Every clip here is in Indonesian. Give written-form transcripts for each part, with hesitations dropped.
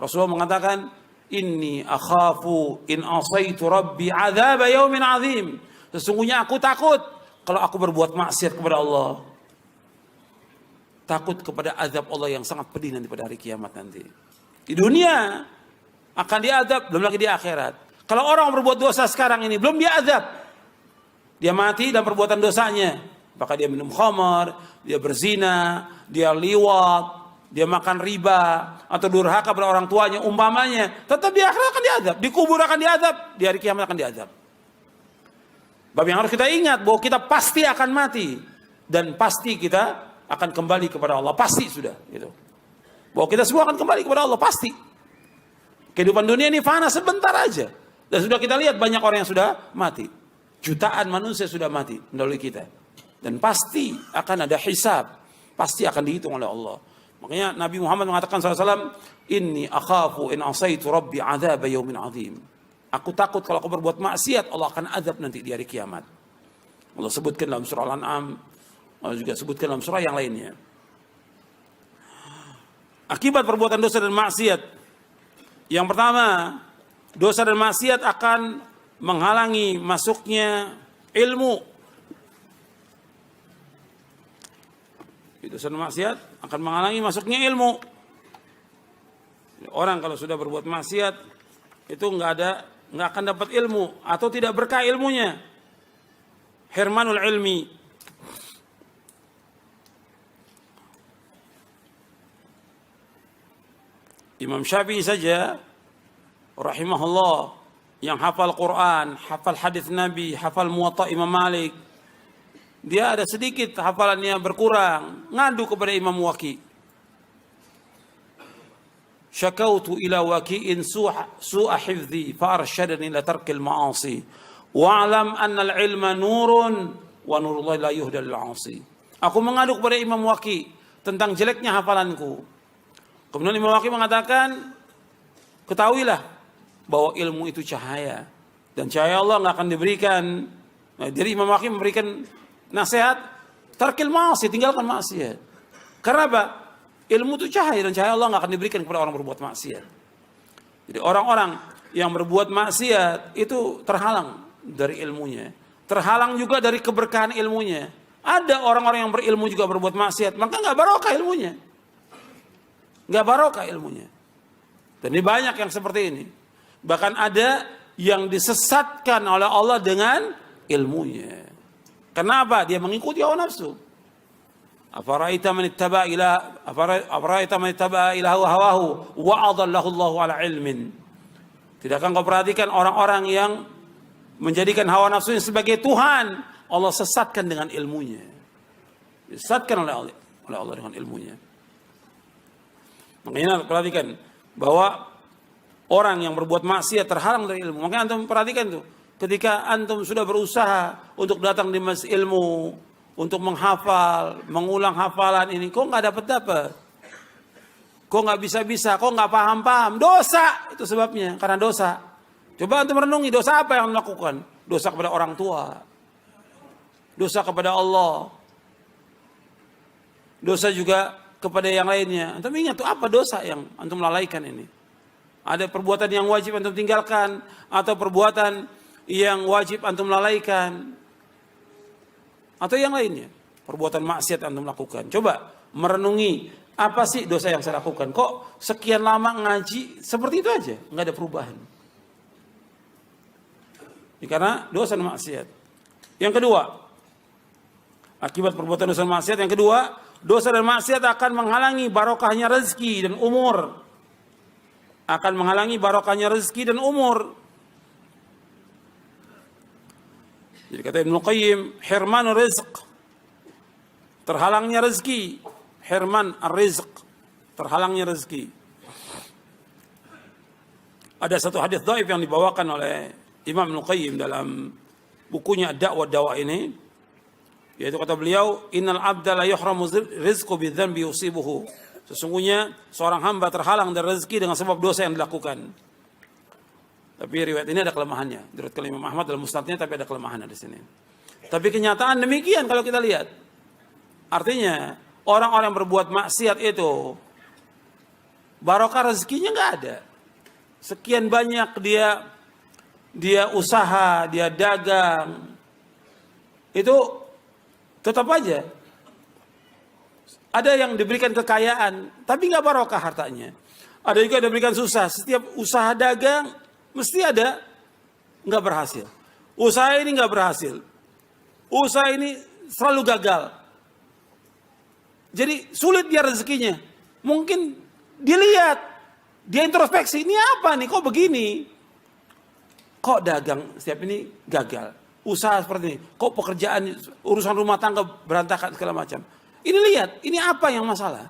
Rasulullah mengatakan, inni akhafu in asaitu rabbi adzab yaumin azim. Sesungguhnya aku takut kalau aku berbuat maksiat kepada Allah. Takut kepada azab Allah yang sangat pedih nanti pada hari kiamat nanti. Di dunia akan diazab, belum lagi di akhirat. Kalau orang berbuat dosa sekarang ini belum diazab, dia mati dan perbuatan dosanya, maka dia minum khamar, dia berzina, dia liwat, dia makan riba atau durhaka pada orang tuanya umpamanya, tetap di akhirat akan diazab, di kubur akan diazab, di hari kiamat akan diazab. Bab yang harus kita ingat bahwa kita pasti akan mati dan pasti kita akan kembali kepada Allah, pasti sudah gitu. Bahwa kita semua akan kembali kepada Allah, pasti. Kehidupan dunia ini fana sebentar aja. Dan sudah kita lihat banyak orang yang sudah mati. Jutaan manusia sudah mati mendahului kita. Dan pasti akan ada hisab, pasti akan dihitung oleh Allah. Makanya Nabi Muhammad mengatakan SAW, inni akhafu in asaitu rabbi adzab yaumin azim. Aku takut kalau aku berbuat maksiat, Allah akan azab nanti di hari kiamat. Allah sebutkan dalam surah Al-An'am, Allah juga sebutkan dalam surah yang lainnya. Akibat perbuatan dosa dan maksiat. Yang pertama, dosa dan maksiat akan menghalangi masuknya ilmu. Dosa dan maksiat akan menghalangi masuknya ilmu. Orang kalau sudah berbuat maksiat itu nggak akan dapat ilmu atau tidak berkah ilmunya. Hirmanul ilmi. Imam Syafi'i saja rahimahullah yang hafal Quran, hafal hadis Nabi, hafal Muwatta Imam Malik, dia ada sedikit hafalannya berkurang, ngadu kepada Imam Waki. Syakautu ila waki'in su'a hifdhi farshadani ila tarkil ma'asi wa'alam anna al-ilma nurun wa nurullahi la yuhda lil 'asi. Aku mengadu kepada Imam Waki tentang jeleknya hafalanku. Kemudian Imam Waki mengatakan, ketahuilah bahwa ilmu itu cahaya dan cahaya Allah nggak akan diberikan. Nah, jadi Imam Waki memberikan nasihat, tarkil ma'asi, tinggalkan maksiat. Karena apa? Ilmu itu cahaya dan cahaya Allah nggak akan diberikan kepada orang berbuat maksiat. Jadi orang-orang yang berbuat maksiat itu terhalang dari ilmunya, terhalang juga dari keberkahan ilmunya. Ada orang-orang yang berilmu juga berbuat maksiat, maka nggak barokah ilmunya, nggak barokah ilmunya. Dan ini banyak yang seperti ini. Bahkan ada yang disesatkan oleh Allah dengan ilmunya. Kenapa? Dia mengikuti hawa nafsu. Afaraita man ittaba ilahu hawahu wa adallahu Allahu ala ilmin. Tidakkah engkau perhatikan orang-orang yang menjadikan hawa nafsunya sebagai Tuhan, Allah sesatkan dengan ilmunya. Disesatkan oleh Allah dengan ilmunya. Makanya perhatikan bahwa orang yang berbuat maksiat terhalang dari ilmu. Makanya antum perhatikan tuh, ketika antum sudah berusaha untuk datang di majelis ilmu, untuk menghafal, mengulang hafalan ini, kok nggak dapat? Kok nggak bisa-bisa? Kok nggak paham-paham? Dosa itu sebabnya, karena dosa. Coba antum merenungi dosa apa yang melakukan? Dosa kepada orang tua, dosa kepada Allah, dosa juga kepada yang lainnya. Antum ingat tuh apa dosa yang antum lalaikan ini? Ada perbuatan yang wajib antum tinggalkan atau perbuatan yang wajib antum lalaikan atau yang lainnya, perbuatan maksiat antum lakukan. Coba merenungi, apa sih dosa yang saya lakukan? Kok sekian lama ngaji seperti itu aja, nggak ada perubahan? Ini karena dosa dan maksiat. Yang kedua, akibat perbuatan dosa dan maksiat, yang kedua, dosa dan maksiat akan menghalangi barokahnya rezeki dan umur. Akan menghalangi barokahnya rezeki dan umur. Jadi kata Ibnu Qayyim, hirman rizq, terhalangnya rezeki. Hirman ar-rizq, terhalangnya rezeki. Ada satu hadis dhaif yang dibawakan oleh Imam Ibnu Qayyim dalam bukunya Dakwah ini, yaitu kata beliau, innal abda la yuhramu rizqu bidzanbi yusibuhu. Sesungguhnya seorang hamba terhalang dari rezeki dengan sebab dosa yang dilakukan. Tapi riwayat ini ada kelemahannya. Diriwayatkan Imam Ahmad dalam musnadnya, tapi ada kelemahannya di sini. Tapi kenyataan demikian kalau kita lihat. Artinya orang-orang yang berbuat maksiat itu barokah rezekinya nggak ada. Sekian banyak dia usaha, dia dagang, itu tetap aja ada yang diberikan kekayaan, tapi nggak barokah hartanya. Ada juga yang diberikan susah. Setiap usaha dagang mesti ada nggak berhasil. Usaha ini nggak berhasil. Usaha ini selalu gagal. Jadi sulit dia rezekinya. Mungkin dilihat, dia introspeksi, ini apa nih, kok begini? Kok dagang setiap ini gagal? Usaha seperti ini, kok pekerjaan, urusan rumah tangga berantakan segala macam. Ini lihat, ini apa yang masalah?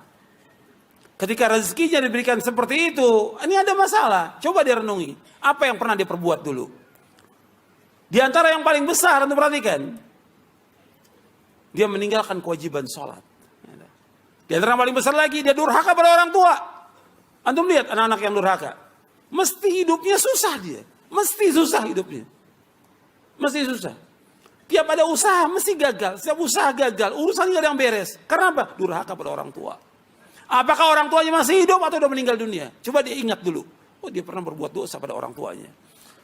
Ketika rezekinya diberikan seperti itu, ini ada masalah. Coba dia renungi, apa yang pernah dia perbuat dulu? Di antara yang paling besar, untuk perhatikan, dia meninggalkan kewajiban sholat. Di antara yang paling besar lagi, dia durhaka pada orang tua. Antum lihat anak-anak yang durhaka, mesti hidupnya susah dia. Mesti susah hidupnya. Mesti susah. Tiap ada usaha mesti gagal. Setiap usaha gagal. Urusan gak ada yang beres. Karena apa? Durhaka pada orang tua. Apakah orang tuanya masih hidup atau sudah meninggal dunia? Coba dia ingat dulu. Oh, dia pernah berbuat dosa pada orang tuanya.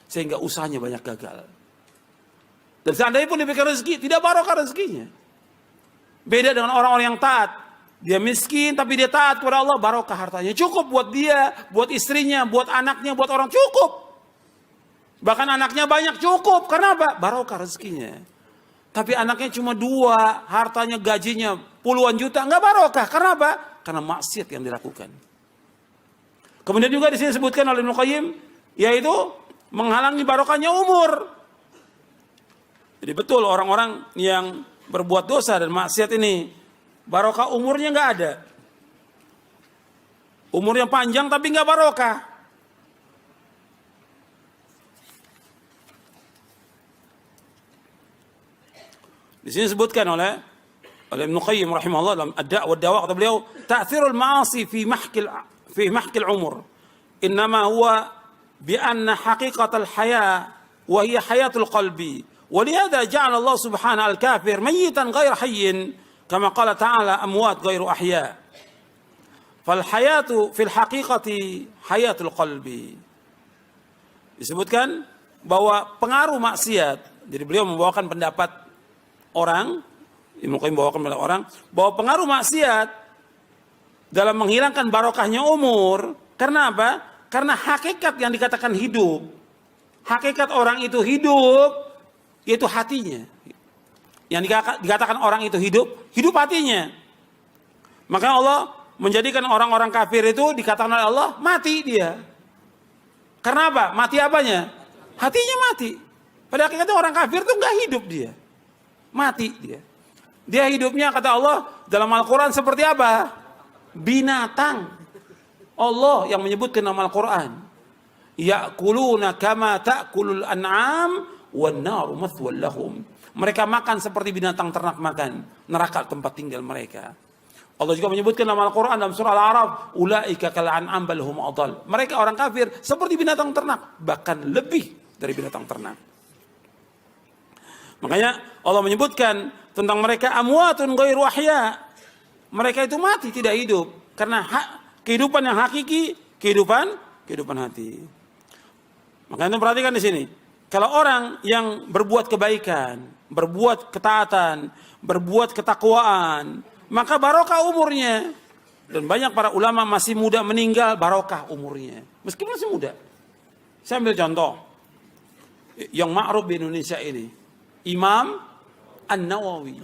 Sehingga usahanya banyak gagal. Dan seandainya pun diberikan rezeki, tidak barokah rezekinya. Beda dengan orang-orang yang taat. Dia miskin tapi dia taat kepada Allah, barokah hartanya. Cukup buat dia, buat istrinya, buat anaknya, buat orang, cukup. Bahkan anaknya banyak, cukup. Karena apa? Barokah rezekinya. Tapi anaknya cuma 2, hartanya gajinya puluhan juta, nggak barokah. Karena apa? Karena maksiat yang dilakukan. Kemudian juga di sini disebutkan oleh Ibnu Qayyim, yaitu menghalangi barokahnya umur. Jadi betul orang-orang yang berbuat dosa dan maksiat ini, barokah umurnya nggak ada. Umurnya panjang tapi nggak barokah. Di sini disebutkan oleh Ibnu Qayyim rahimahullah dalam Ad-Da' wa Ad-Dawa, kata beliau, ta'thirul ma'asi fi mahkil umur. Innama huwa bi anna haqiqatal haya wa hiya hayatul qalbi. Wa lihadza ja'ala Allah subhanahu al-kafir mayyitan ghayra hayyin kama qala ta'ala amwat ghairu ahya. Fal hayatu fil haqiqati hayatul qalbi. Disebutkan bahwa pengaruh maksiat, jadi beliau membawakan pendapat orang, Ibnu Qayyim membawakan pendapat orang, bahwa pengaruh maksiat dalam menghilangkan barokahnya umur. Karena apa? Karena hakikat yang dikatakan hidup, hakikat orang itu hidup, yaitu hatinya. Yang dikatakan orang itu hidup, hidup hatinya. Maka Allah menjadikan orang-orang kafir itu dikatakan oleh Allah, mati dia. Karena apa? Mati apanya? Hatinya mati. Pada hakikatnya orang kafir itu nggak hidup dia. Mati dia. Dia hidupnya, kata Allah dalam Al-Quran, seperti apa? Binatang. Allah yang menyebutkan nama Al-Quran. Ya'kuluna kama ta'kulul an'am wan naru mathwal lahum. Mereka makan seperti binatang ternak makan. Neraka tempat tinggal mereka. Allah juga menyebutkan nama Al-Quran dalam surah Al-A'raf, ulaika kal an'am bal hum adall. Mereka orang kafir seperti binatang ternak, bahkan lebih dari binatang ternak. Makanya Allah menyebutkan tentang mereka amwatun ghairu ahya. Mereka itu mati, tidak hidup. Karena kehidupan yang hakiki, kehidupan hati. Makanya perhatikan di sini. Kalau orang yang berbuat kebaikan, berbuat ketaatan, berbuat ketakwaan, maka barokah umurnya. Dan banyak para ulama masih muda meninggal, barokah umurnya. Meskipun masih muda. Saya ambil contoh. Yang ma'ruf di Indonesia ini. Imam An-Nawawi.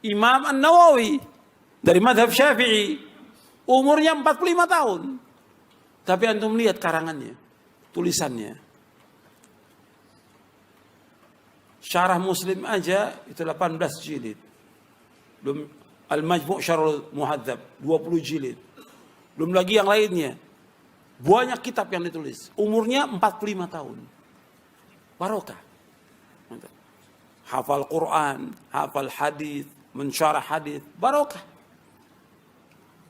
Imam An-Nawawi dari madhab Syafi'i, umurnya 45 tahun. Tapi antum lihat karangannya, tulisannya. Syarah Muslim aja itu 18 jilid. Belum Al-Majmu' Syarhul Muhadzab 20 jilid. Belum lagi yang lainnya. Banyak kitab yang ditulis. Umurnya 45 tahun. Barokah. Hafal Quran, hafal hadis, mensyarah hadis, barokah.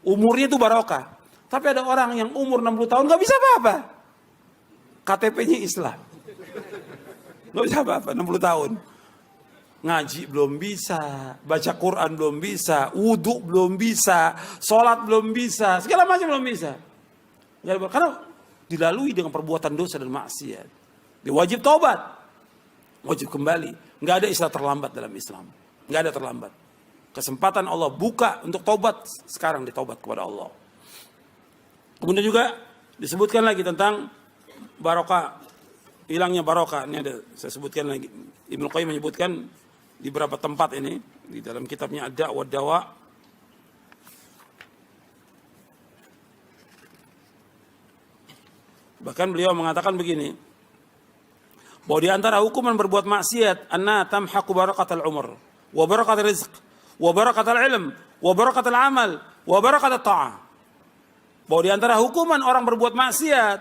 Umurnya itu barokah. Tapi ada orang yang umur 60 tahun nggak bisa apa-apa. KTP-nya Islam. Nggak bisa apa-apa, 60 tahun. Ngaji belum bisa, baca Quran belum bisa, wudhu belum bisa, sholat belum bisa, segala macam belum bisa. Karena dilalui dengan perbuatan dosa dan maksiat. Dia wajib taubat, wajib kembali. Nggak ada istilah terlambat dalam Islam. Nggak ada terlambat. Kesempatan Allah buka untuk taubat, sekarang ditaubat kepada Allah. Kemudian juga disebutkan lagi tentang barokah, hilangnya barokah. Ini ada saya sebutkan lagi. Ibnu Qayyim menyebutkan di beberapa tempat ini di dalam kitabnya Ad-Da' wa Dawa. Bahkan beliau mengatakan begini, bahwa di antara hukuman berbuat maksiat, anna tamhaqu barakatal umur wa barakatal rizq wa barakatal ilm wa barakatal amal wa barakatal ta'ah. Bahwa di antara hukuman orang berbuat maksiat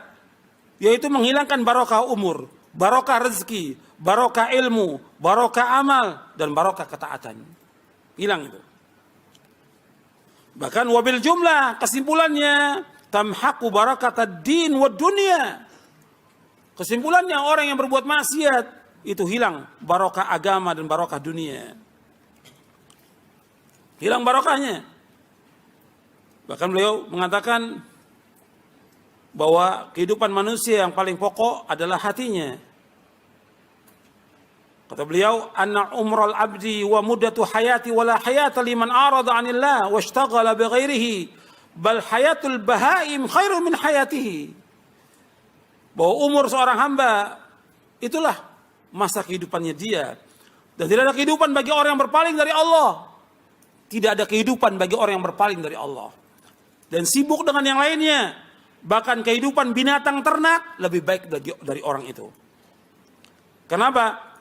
yaitu menghilangkan barokah umur, barokah rezeki, barokah ilmu, barokah amal, dan barokah ketaatan. Hilang itu. Bahkan wabil jumlah, kesimpulannya tamhaqu barakatad din wad dunya. Kesimpulannya orang yang berbuat maksiat itu hilang barokah agama dan barokah dunia. Hilang barokahnya. Bahkan beliau mengatakan bahwa kehidupan manusia yang paling pokok adalah hatinya. Kata beliau, anna umral abdi wa muddatu hayati wala hayata liman arada 'anillah washtaghala bighairihi bal hayatul bahaim khairu min hayatihi. Bahwa umur seorang hamba itulah masa kehidupannya dia, dan tidak ada kehidupan bagi orang yang berpaling dari Allah. Tidak ada kehidupan bagi orang yang berpaling dari Allah dan sibuk dengan yang lainnya. Bahkan kehidupan binatang ternak lebih baik dari orang itu. Kenapa?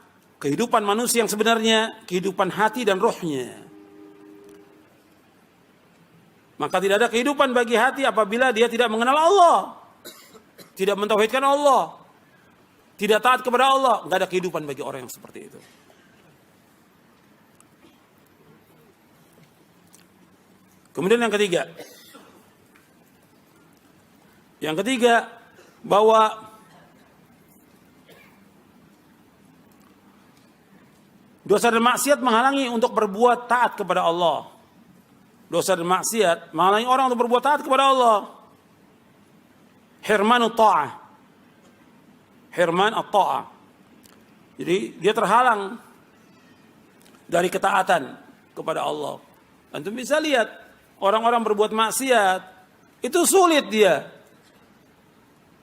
Kehidupan manusia yang sebenarnya kehidupan hati dan rohnya. Maka tidak ada kehidupan bagi hati apabila dia tidak mengenal Allah, tidak mentauhidkan Allah, tidak taat kepada Allah. Tidak ada kehidupan bagi orang yang seperti itu. Kemudian yang ketiga, bahwa dosa dan maksiat menghalangi untuk berbuat taat kepada Allah. Dosa dan maksiat menghalangi orang untuk berbuat taat kepada Allah. Hirmanu ta'ah. Hirman at-ta'ah. Jadi dia terhalang dari ketaatan kepada Allah. Antum bisa lihat orang-orang berbuat maksiat itu sulit dia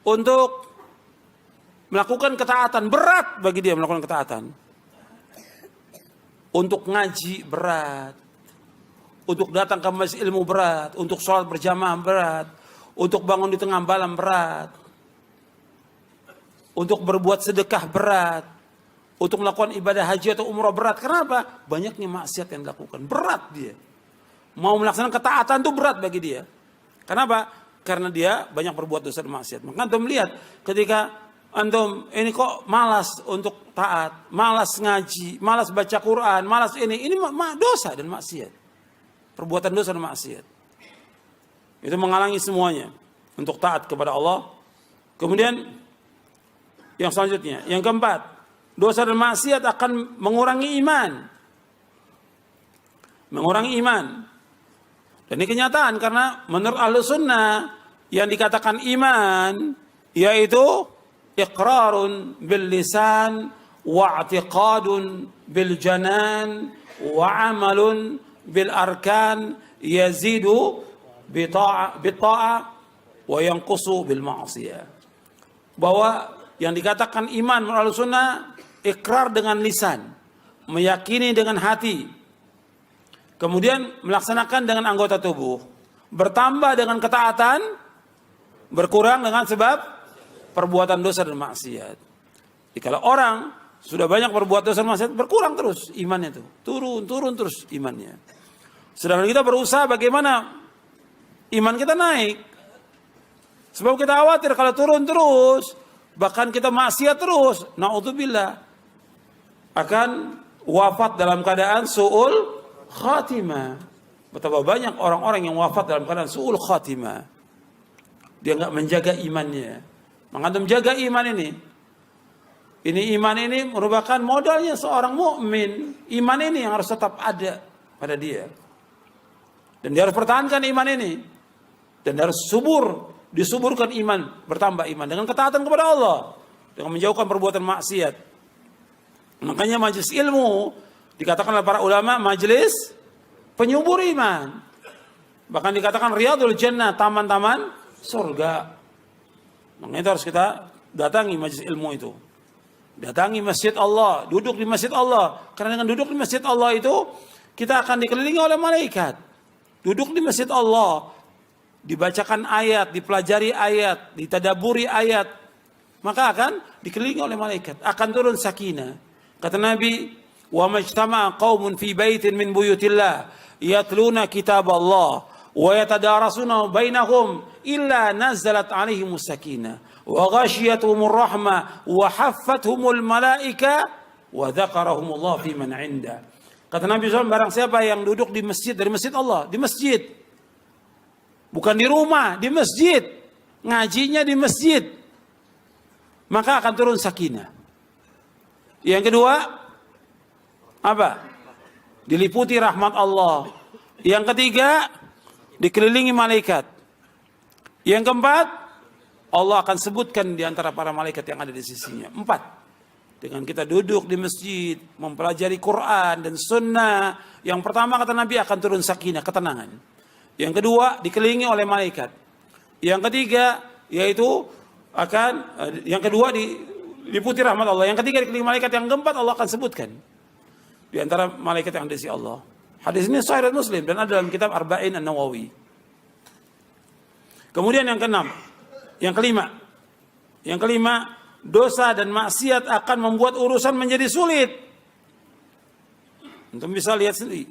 untuk melakukan ketaatan. Berat bagi dia melakukan ketaatan. Untuk ngaji berat, untuk datang ke majelis ilmu berat, untuk sholat berjamaah berat, untuk bangun di tengah malam berat, untuk berbuat sedekah berat, untuk melakukan ibadah haji atau umrah berat. Kenapa? Banyaknya maksiat yang dilakukan, berat dia. Mau melaksanakan ketaatan itu berat bagi dia. Kenapa? Karena dia banyak berbuat dosa dan maksiat. Maka antum lihat ketika antum ini kok malas untuk taat, malas ngaji, malas baca Quran, malas ini dosa dan maksiat. Perbuatan dosa dan maksiat. Itu menghalangi semuanya untuk taat kepada Allah. Kemudian yang selanjutnya, yang keempat, dosa dan maksiat akan mengurangi iman. Mengurangi iman. Dan ini kenyataan karena menurut Ahlussunnah yang dikatakan iman yaitu iqrarun bil lisan wa i'tiqadun bil janan wa amalun bil arkan yazidu bi ta'ah wa yanqusu bil ma'siyah. Bahwa yang dikatakan iman menurut Ahlussunnah ikrar dengan lisan, meyakini dengan hati, kemudian melaksanakan dengan anggota tubuh, bertambah dengan ketaatan, berkurang dengan sebab perbuatan dosa dan maksiat. Jadi kalau orang sudah banyak berbuat dosa dan maksiat, berkurang terus imannya itu, turun terus imannya. Sedangkan kita berusaha bagaimana iman kita naik. Sebab kita khawatir kalau turun terus, bahkan kita maksiat terus, naudzubillah, akan wafat dalam keadaan su'ul khatimah. Betapa banyak orang-orang yang wafat dalam keadaan su'ul khatimah. Dia enggak menjaga imannya. Maka menjaga iman ini. Iman ini merupakan modalnya seorang mukmin. Iman ini yang harus tetap ada pada dia. Dan dia harus pertahankan iman ini. Dan dia harus subur disuburkan iman, bertambah iman dengan ketaatan kepada Allah, dengan menjauhkan perbuatan maksiat. Makanya majelis ilmu dikatakan oleh para ulama majelis penyubur iman. Bahkan dikatakan riyadul jannah, taman-taman surga. Makanya itu harus kita datangi majelis ilmu itu. Datangi masjid Allah, duduk di masjid Allah. Karena dengan duduk di masjid Allah itu, kita akan dikelilingi oleh malaikat. Duduk di masjid Allah, dibacakan ayat, dipelajari ayat, ditadaburi ayat, maka akan dikelilingi oleh malaikat. Akan turun sakinah. Kata Nabi, wa majtama'a qaumun fi baitin min buyutillah yatluna kitab Allah wa yatadarasuna bainahum illa nazalat alaihimus sakinah wa ghashiyatuhumur rahmah wa haffathumul malaika wa dzakarahumullah fi man 'inda. Kata Nabi SAW, barang siapa yang duduk di masjid, dari masjid Allah, di masjid, bukan di rumah, di masjid, ngajinya di masjid, maka akan turun sakinah. Yang kedua, apa? Diliputi rahmat Allah. Yang ketiga, dikelilingi malaikat. Yang keempat, Allah akan sebutkan di antara para malaikat yang ada di sisinya. 4. Dengan kita duduk di masjid, mempelajari Quran dan sunnah, yang pertama kata Nabi akan turun sakinah, ketenangan. Yang kedua, dikelilingi oleh malaikat. Yang ketiga, yaitu yang kedua diliputi rahmat Allah. Yang ketiga dikelilingi malaikat. Yang keempat Allah akan sebutkan di antara malaikat yang ada di sisi Allah. Hadis ini sahih Muslim dan ada dalam kitab Arba'in An-Nawawi. Kemudian yang keenam, yang kelima, dosa dan maksiat akan membuat urusan menjadi sulit. Untuk bisa lihat sendiri,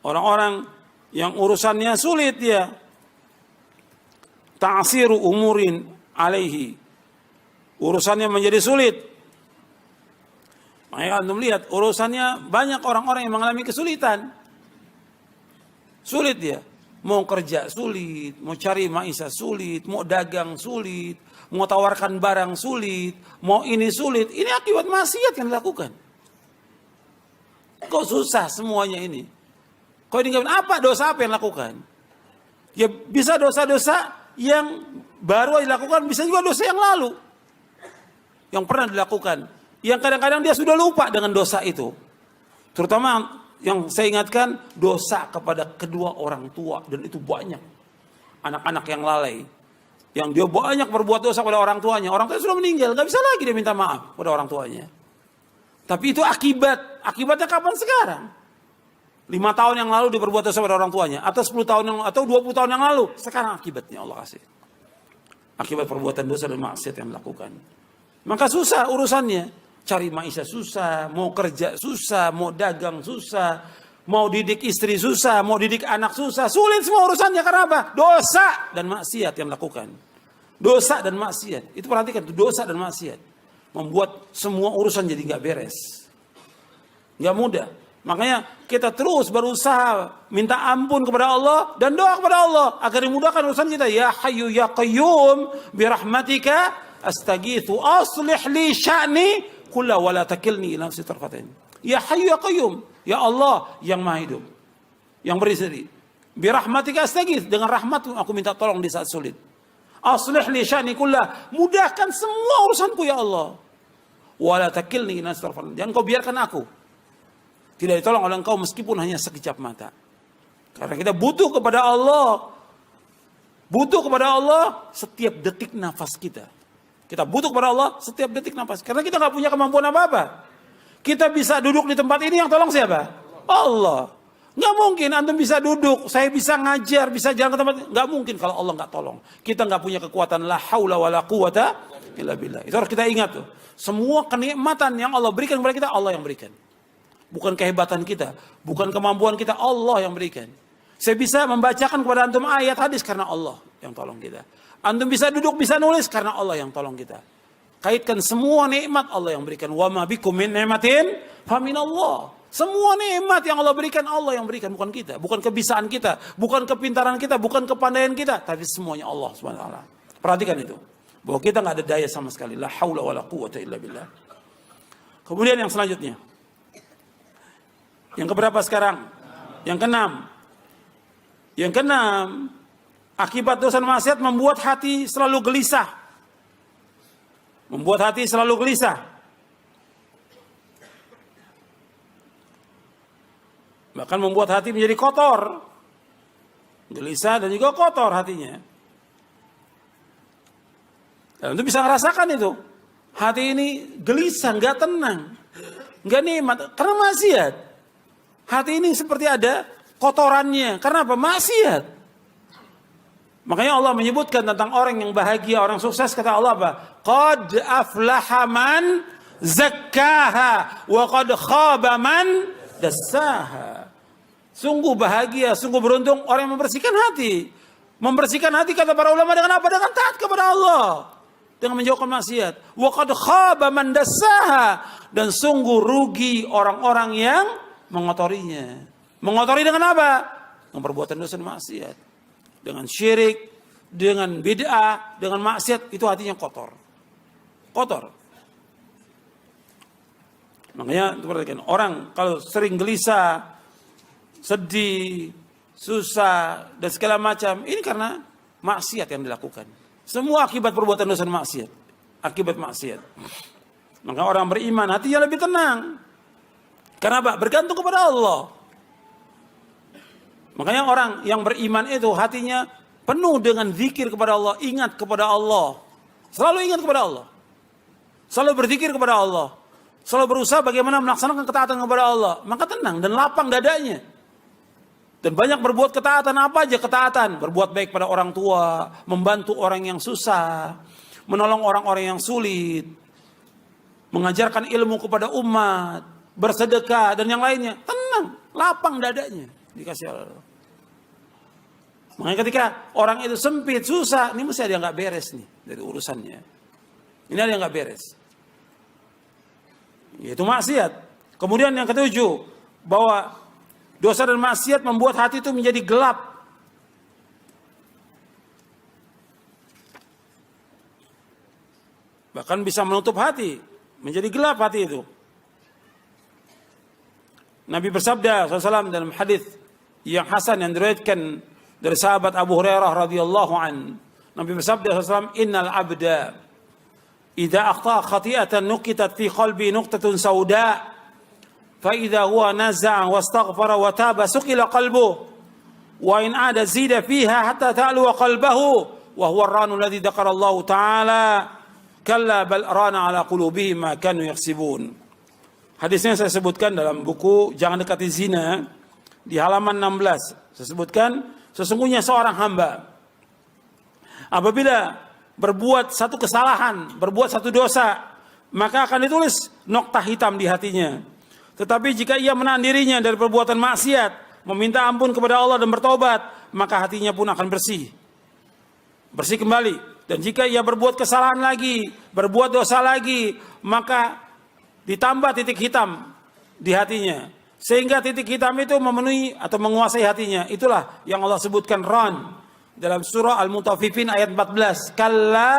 orang-orang yang urusannya sulit ya, ta'siru umurin alaihi, urusannya menjadi sulit. Makanya Anda melihat urusannya banyak orang-orang yang mengalami kesulitan. Sulit dia. Mau kerja sulit, mau cari maisha sulit, mau dagang sulit, mau tawarkan barang sulit, mau ini sulit. Ini akibat maksiat yang dilakukan. Kok susah semuanya ini? Kok ini apa dosa apa yang dilakukan? Ya bisa dosa-dosa yang baru dilakukan, bisa juga dosa yang lalu. Yang pernah dilakukan. Yang kadang-kadang dia sudah lupa dengan dosa itu. Terutama yang saya ingatkan, dosa kepada kedua orang tua. Dan itu banyak. Anak-anak yang lalai. Yang dia banyak berbuat dosa pada orang tuanya. Orang tuanya sudah meninggal, gak bisa lagi dia minta maaf pada orang tuanya. Tapi itu akibatnya kapan sekarang? 5 tahun yang lalu dia berbuat dosa pada orang tuanya. Atau 10 tahun atau 20 tahun yang lalu. Sekarang akibatnya Allah kasih. Akibat perbuatan dosa dan maksiat yang dilakukan. Maka susah urusannya. Cari maisha susah, mau kerja susah, mau dagang susah, mau didik istri susah, mau didik anak susah. Sulit semua urusannya karena apa? Dosa dan maksiat yang dilakukan. Dosa dan maksiat. Itu perhatikan, itu dosa dan maksiat. Membuat semua urusan jadi gak beres. Gak mudah. Makanya kita terus berusaha minta ampun kepada Allah dan doa kepada Allah agar dimudahkan urusan kita. Ya Hayyu Ya Qayyum birahmatika astagithu aslih li sya'ni kulla wala takilni ila nafsi tarfatain. Ya Hayyu Ya Qayyum, ya Allah yang Maha Hidup, yang berseri. Birahmatika astagith, dengan rahmatmu aku minta tolong di saat sulit. Aslih li sya'ni kulla, mudahkan semua urusanku ya Allah. Wala takilni ila nafsi tarfatain. Jangan kau biarkan aku tidak ditolong oleh engkau meskipun hanya sekejap mata. Karena kita butuh kepada Allah. Butuh kepada Allah setiap detik nafas kita. Kita butuh kepada Allah setiap detik nafas. Karena kita gak punya kemampuan apa-apa. Kita bisa duduk di tempat ini, yang tolong siapa? Allah. Gak mungkin antum bisa duduk, saya bisa ngajar, bisa jalan ke tempat ini. Gak mungkin kalau Allah gak tolong. Kita gak punya kekuatan. La haula wa la quwata illa billah. Itu harus kita ingat tuh. Semua kenikmatan yang Allah berikan kepada kita, Allah yang berikan. Bukan kehebatan kita. Bukan kemampuan kita, Allah yang berikan. Saya bisa membacakan kepada antum ayat hadis karena Allah yang tolong kita. Antum bisa duduk, bisa nulis karena Allah yang tolong kita. Kaitkan semua nikmat Allah yang berikan. Wa ma bikum min ni'matin fa min Allah. Semua nikmat yang Allah berikan, Allah yang berikan, bukan kita. Bukan kebisaan kita, bukan kepintaran kita, bukan kepandaian kita, tapi semuanya Allah Subhanahu wa taala. Perhatikan itu. Bahwa kita enggak ada daya sama sekali. La haula wala quwwata illa billah. Kemudian yang selanjutnya. Yang keberapa sekarang? Yang keenam. Yang keenam, Akibat dosa dan maksiat membuat hati selalu gelisah. Membuat hati selalu gelisah. Bahkan membuat hati menjadi kotor. Gelisah dan juga kotor hatinya. Dan itu bisa ngerasakan itu. Hati ini gelisah, nggak tenang. Nggak nikmat. Karena maksiat. Hati ini seperti ada kotorannya. Karena apa? Maksiat. Makanya Allah menyebutkan tentang orang yang bahagia, orang sukses, kata Allah apa? Qad aflaha man zakkaha wa qad khaba man dassaha. Sungguh bahagia, sungguh beruntung orang yang membersihkan hati. Membersihkan hati kata para ulama dengan apa? Dengan taat kepada Allah. Dengan menjauhkan maksiat. Wa qad khaba man dassaha. Dan sungguh rugi orang-orang yang mengotorinya. Mengotori dengan apa? Dengan perbuatan dosa dan maksiat. Dengan syirik, dengan bid'ah, dengan maksiat, itu hatinya kotor. Kotor. Makanya perhatikan, orang kalau sering gelisah, sedih, susah, dan segala macam, ini karena maksiat yang dilakukan. Semua akibat perbuatan dosa dan maksiat. Akibat maksiat. Maka orang beriman hatinya lebih tenang. Karena apa? Bergantung kepada Allah. Makanya orang yang beriman itu hatinya penuh dengan zikir kepada Allah, ingat kepada Allah. Selalu ingat kepada Allah. Selalu berzikir kepada Allah. Selalu berusaha bagaimana melaksanakan ketaatan kepada Allah. Maka tenang dan lapang dadanya. Dan banyak berbuat ketaatan, apa aja ketaatan. Berbuat baik pada orang tua, membantu orang yang susah, menolong orang-orang yang sulit, mengajarkan ilmu kepada umat, bersedekah dan yang lainnya. Tenang, lapang dadanya. Dikasih Allah. Makanya ketika orang itu sempit, susah, ini mesti ada yang nggak beres nih dari urusannya. Ini ada yang nggak beres. Yaitu maksiat. Kemudian yang ketujuh, bahwa dosa dan maksiat membuat hati itu menjadi gelap. Bahkan bisa menutup hati, menjadi gelap hati itu. Nabi bersabda SAW dalam hadis yang hasan yang diriwayatkan dari sahabat Abu Hurairah radhiyallahu an. Nabi bersabda SAW, "Innal abda idza akhta khati'atan nuqitat fi qalbi nuqtatun sauda fa idza huwa naza'a wastaghfara wa taba suqila qalbuhu wa in ada zida fiha hatta ta'lu qalbahu wa huwa ar-ranu alladhi dzakara Allah ta'ala kalla bal rana ala qulubihim ma kanu yaksibun." Hadisnya saya sebutkan dalam buku Jangan Dekati Zina di halaman 16. Saya sebutkan, sesungguhnya seorang hamba apabila berbuat satu kesalahan, berbuat satu dosa, maka akan ditulis noktah hitam di hatinya. Tetapi jika ia menahan dirinya dari perbuatan maksiat, meminta ampun kepada Allah dan bertobat, maka hatinya pun akan bersih. Bersih kembali. Dan jika ia berbuat kesalahan lagi, berbuat dosa lagi, maka ditambah titik hitam di hatinya. Sehingga titik hitam itu memenuhi atau menguasai hatinya. Itulah yang Allah sebutkan ran dalam surah Al-Mutaffifin ayat 14. Kalla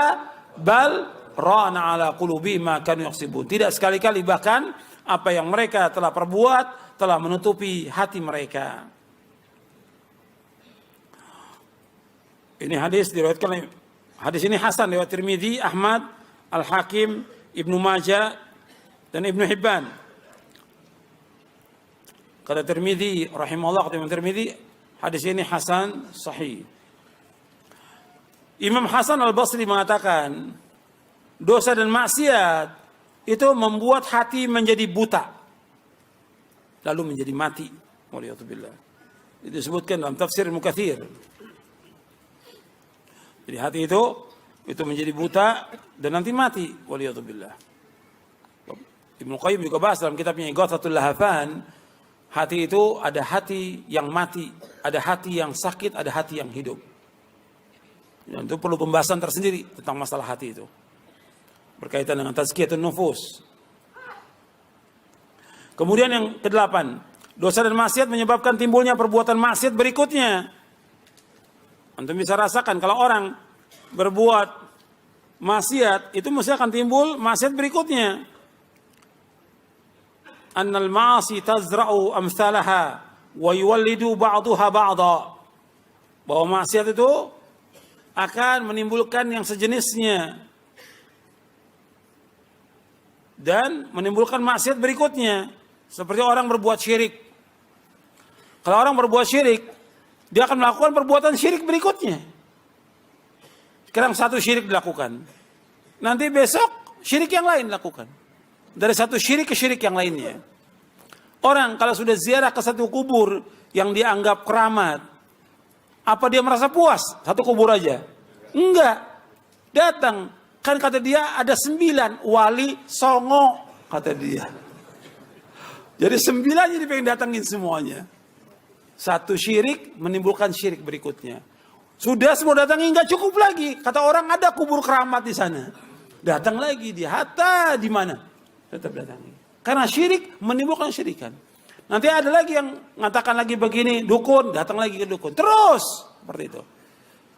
bal rana ala qulubihim ma kanu yaksibun. Tidak sekali-kali, bahkan apa yang mereka telah perbuat telah menutupi hati mereka. Ini hadis diriwayatkan, hadis ini hasan riwayat Tirmidzi, Ahmad, Al-Hakim, Ibnu Majah dan Ibnu Hibban. Kata Tirmidzi rahimahullah, kata Imam Tirmidzi, hadis ini hasan sahih. Imam Hasan Al-Basri mengatakan, dosa dan maksiat itu membuat hati menjadi buta, lalu menjadi mati. Waliyatubillah. Itu disebutkan dalam tafsir Ibnu Katsir. Jadi hati itu menjadi buta dan nanti mati. Waliyatubillah. Ibnu Qayyim juga bahas dalam kitabnya Ighatsatul Lahafan, hati itu ada hati yang mati, ada hati yang sakit, ada hati yang hidup. Dan itu perlu pembahasan tersendiri tentang masalah hati itu. Berkaitan dengan tazkiyatun nufus. Kemudian yang kedelapan, dosa dan maksiat menyebabkan timbulnya perbuatan maksiat berikutnya. Antum bisa rasakan kalau orang berbuat maksiat, itu mesti akan timbul maksiat berikutnya. Annal ma'asi tazra'u amsalaha wa yuwallidu ba'daha ba'da. Bahwa maksiat itu akan menimbulkan yang sejenisnya dan menimbulkan maksiat berikutnya, seperti orang berbuat syirik. Kalau orang berbuat syirik, dia akan melakukan perbuatan syirik berikutnya. Sekarang satu syirik dilakukan, nanti besok syirik yang lain dilakukan. Dari satu syirik ke syirik yang lainnya. Orang kalau sudah ziarah ke satu kubur yang dianggap keramat, apa dia merasa puas? Satu kubur aja? Enggak. Datang. Kan kata dia ada 9 wali songo. Kata dia. Jadi 9 jadi pengen datangin semuanya. Satu syirik menimbulkan syirik berikutnya. Sudah semua datangin enggak cukup lagi. Kata orang ada kubur keramat di sana. Datang lagi dia. Hatta di mana? Tetap datangi. Karena syirik menimbulkan syirikan. Nanti ada lagi yang mengatakan lagi begini, dukun, datang lagi ke dukun. Terus, seperti itu.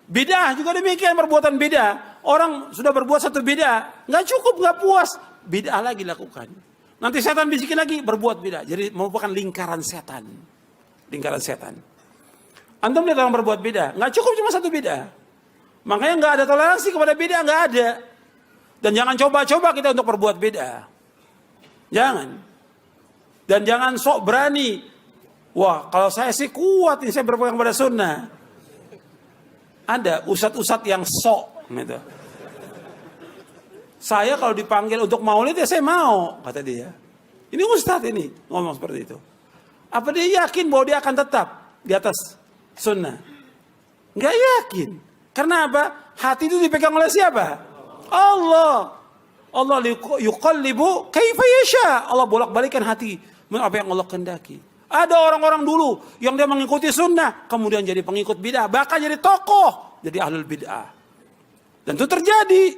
Bid'ah juga demikian, perbuatan bid'ah. Orang sudah berbuat satu bid'ah, nggak cukup, nggak puas, bid'ah lagi lakukan. Nanti setan bisikin lagi, berbuat bid'ah. Jadi merupakan lingkaran setan. Lingkaran setan. Antum lihat orang berbuat bid'ah, nggak cukup cuma satu bid'ah. Makanya nggak ada toleransi kepada bid'ah, nggak ada. Dan jangan coba-coba kita untuk berbuat bid'ah. Jangan. Dan jangan sok berani. Wah, kalau saya sih kuat ini, saya berpegang pada sunnah. Ada ustadz-ustadz yang sok. Gitu. Saya kalau dipanggil untuk maulid ya saya mau, kata dia. Ini ustadz ini ngomong seperti itu. Apa dia yakin bahwa dia akan tetap di atas sunnah? Nggak yakin. Karena apa? Hati itu dipegang oleh siapa? Allah. Allah yuqallibu kaifa yasha. Allah bolak-balikan hati apa yang Allah kehendaki. Ada orang-orang dulu yang dia mengikuti sunnah, kemudian jadi pengikut bid'ah, bahkan jadi tokoh, jadi ahlul bid'ah. Dan itu terjadi.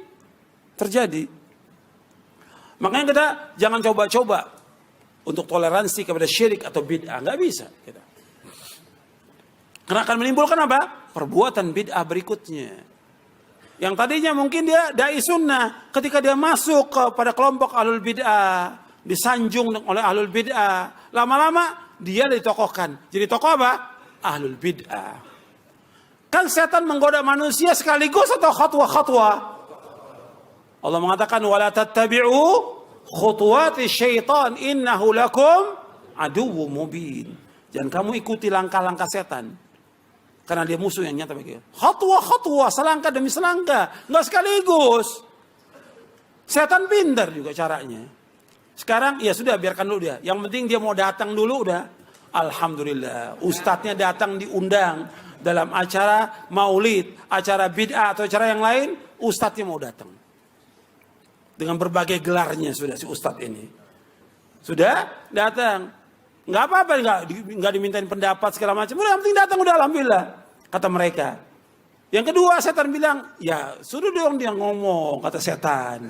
Makanya kita jangan coba-coba untuk toleransi kepada syirik atau bid'ah, nggak bisa kita. Karena akan menimbulkan apa? Perbuatan bid'ah berikutnya. Yang tadinya mungkin dia dai sunnah, ketika dia masuk kepada kelompok ahlul bid'ah, disanjung oleh ahlul bid'ah, lama-lama dia ditokohkan. Jadi tokoh apa? Ahlul bid'ah. Kan setan menggoda manusia sekaligus atau khatwa-khatwa? Allah mengatakan wala tattabi'u khutuwati syaitan innahu lakum aduwwum mubin. Jangan kamu ikuti langkah-langkah setan. Karena dia musuh yang nyata bagi. Khatwa-khatwa, selangkah demi selangkah, enggak sekaligus. Setan pintar juga caranya. Sekarang ya sudah biarkan dulu dia. Yang penting dia mau datang dulu udah. Alhamdulillah. Ustadznya datang diundang dalam acara maulid, acara bid'ah atau acara yang lain, ustadznya mau datang. Dengan berbagai gelarnya sudah si ustadz ini. Sudah datang. Nggak apa-apa, nggak dimintain pendapat segala macam. Udah yang penting datang udah alhamdulillah. Kata mereka. Yang kedua setan bilang, ya suruh dong dia ngomong, kata setan.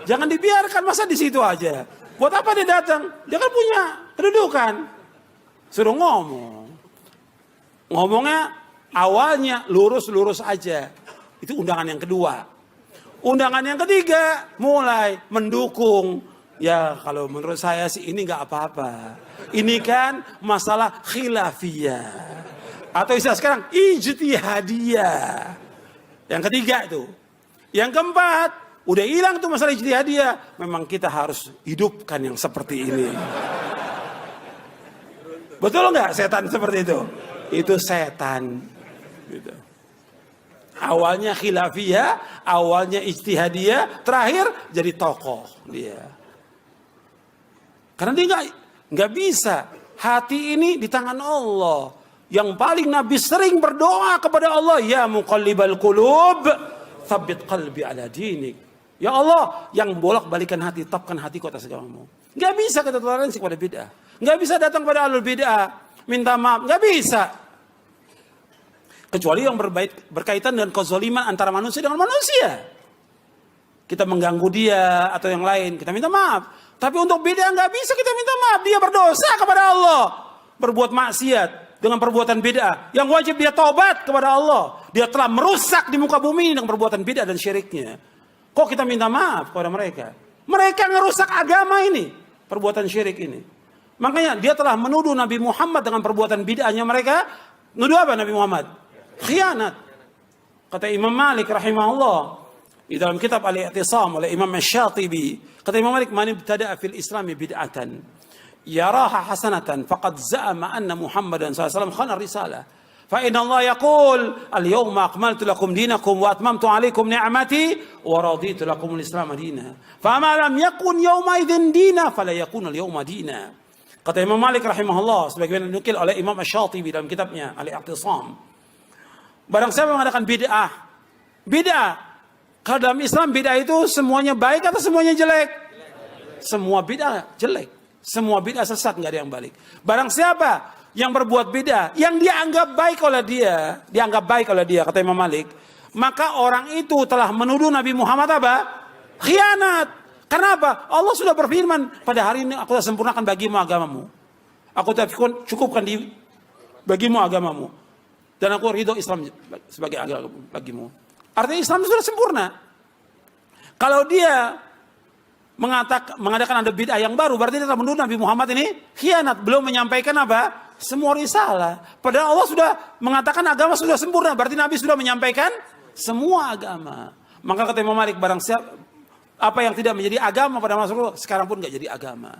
Jangan dibiarkan, masa di situ aja. Buat apa dia datang? Dia kan punya kedudukan. Suruh ngomong. Ngomongnya awalnya lurus-lurus aja. Itu undangan yang kedua. Undangan yang ketiga mulai mendukung. Ya kalau menurut saya sih ini nggak apa-apa. Ini kan masalah khilafiyah. Atau istilah sekarang ijtihadiyah. Yang ketiga itu. Yang keempat, udah hilang tuh masalah ijtihadiyah. Memang kita harus hidupkan yang seperti ini. Betul nggak setan seperti itu? Itu setan. Gitu. Awalnya khilafiyah, awalnya ijtihadiyah, terakhir jadi tokoh dia. Karena dia nggak bisa. Hati ini di tangan Allah. Yang paling Nabi sering berdoa kepada Allah, ya muqallibal qulub, tsabbit qalbi ala dinik. Ya Allah, yang bolak-balikan hati, tetapkan hatiku atas agamamu. Nggak bisa kita toleransi kepada bid'ah. Nggak bisa datang pada ahlul bid'ah, minta maaf, nggak bisa. Kecuali yang berkaitan dengan kezaliman antara manusia dengan manusia. Kita mengganggu dia atau yang lain, kita minta maaf. Tapi untuk bid'ah nggak bisa kita minta maaf. Dia berdosa kepada Allah, berbuat maksiat dengan perbuatan bid'ah. Yang wajib dia taubat kepada Allah. Dia telah merusak di muka bumi dengan perbuatan bid'ah dan syiriknya. Kok kita minta maaf kepada mereka? Mereka ngerusak agama ini, perbuatan syirik ini. Makanya dia telah menuduh Nabi Muhammad dengan perbuatan bid'ahnya mereka. Nuduh apa Nabi Muhammad? Khianat. Kata Imam Malik rahimahullah di dalam kitab Al-I'tisam oleh Imam Asy-Syatibi, kata Imam Malik, man ibtada'a fil islami bid'atan yaraha hasanatan faqad za'ama anna Muhammadan sallallahu alaihi wasallam khana risalah. Fa inna Allah yaqul al-yawma akmaltu lakum dinakum wa atmamtu alaykum ni'mati wa raditu lakum al-islam dina. Fa ma lam yakun yawma idzin dina fala yakun al-yawma dina. Kata Imam Malik rahimahullah sebagaimana dinukil oleh Imam Asy-Syatibi dalam kitabnya Al-I'tisam. Barang siapa mengadakan bid'ah. Kalau dalam Islam bid'ah itu semuanya baik atau semuanya jelek? Semua bid'ah jelek. Semua bid'ah sesat, nggak ada yang balik. Barang siapa yang berbuat bid'ah, yang dianggap baik oleh dia, kata Imam Malik, maka orang itu telah menuduh Nabi Muhammad apa? Khianat. Kenapa? Allah sudah berfirman, pada hari ini aku telah sempurnakan bagimu agamamu. Aku telah cukupkan bagimu agamamu. Dan aku ridho Islam sebagai agama bagimu. Artinya Islam sudah sempurna. Kalau dia mengadakan ada bid'ah yang baru, berarti dia telah menuduh Nabi Muhammad ini khianat, belum menyampaikan apa? Semua risalah. Padahal Allah sudah mengatakan agama sudah sempurna, berarti Nabi sudah menyampaikan semua agama. Maka kata Imam Malik, barang siapa apa yang tidak menjadi agama pada masa lalu, sekarang pun nggak jadi agama.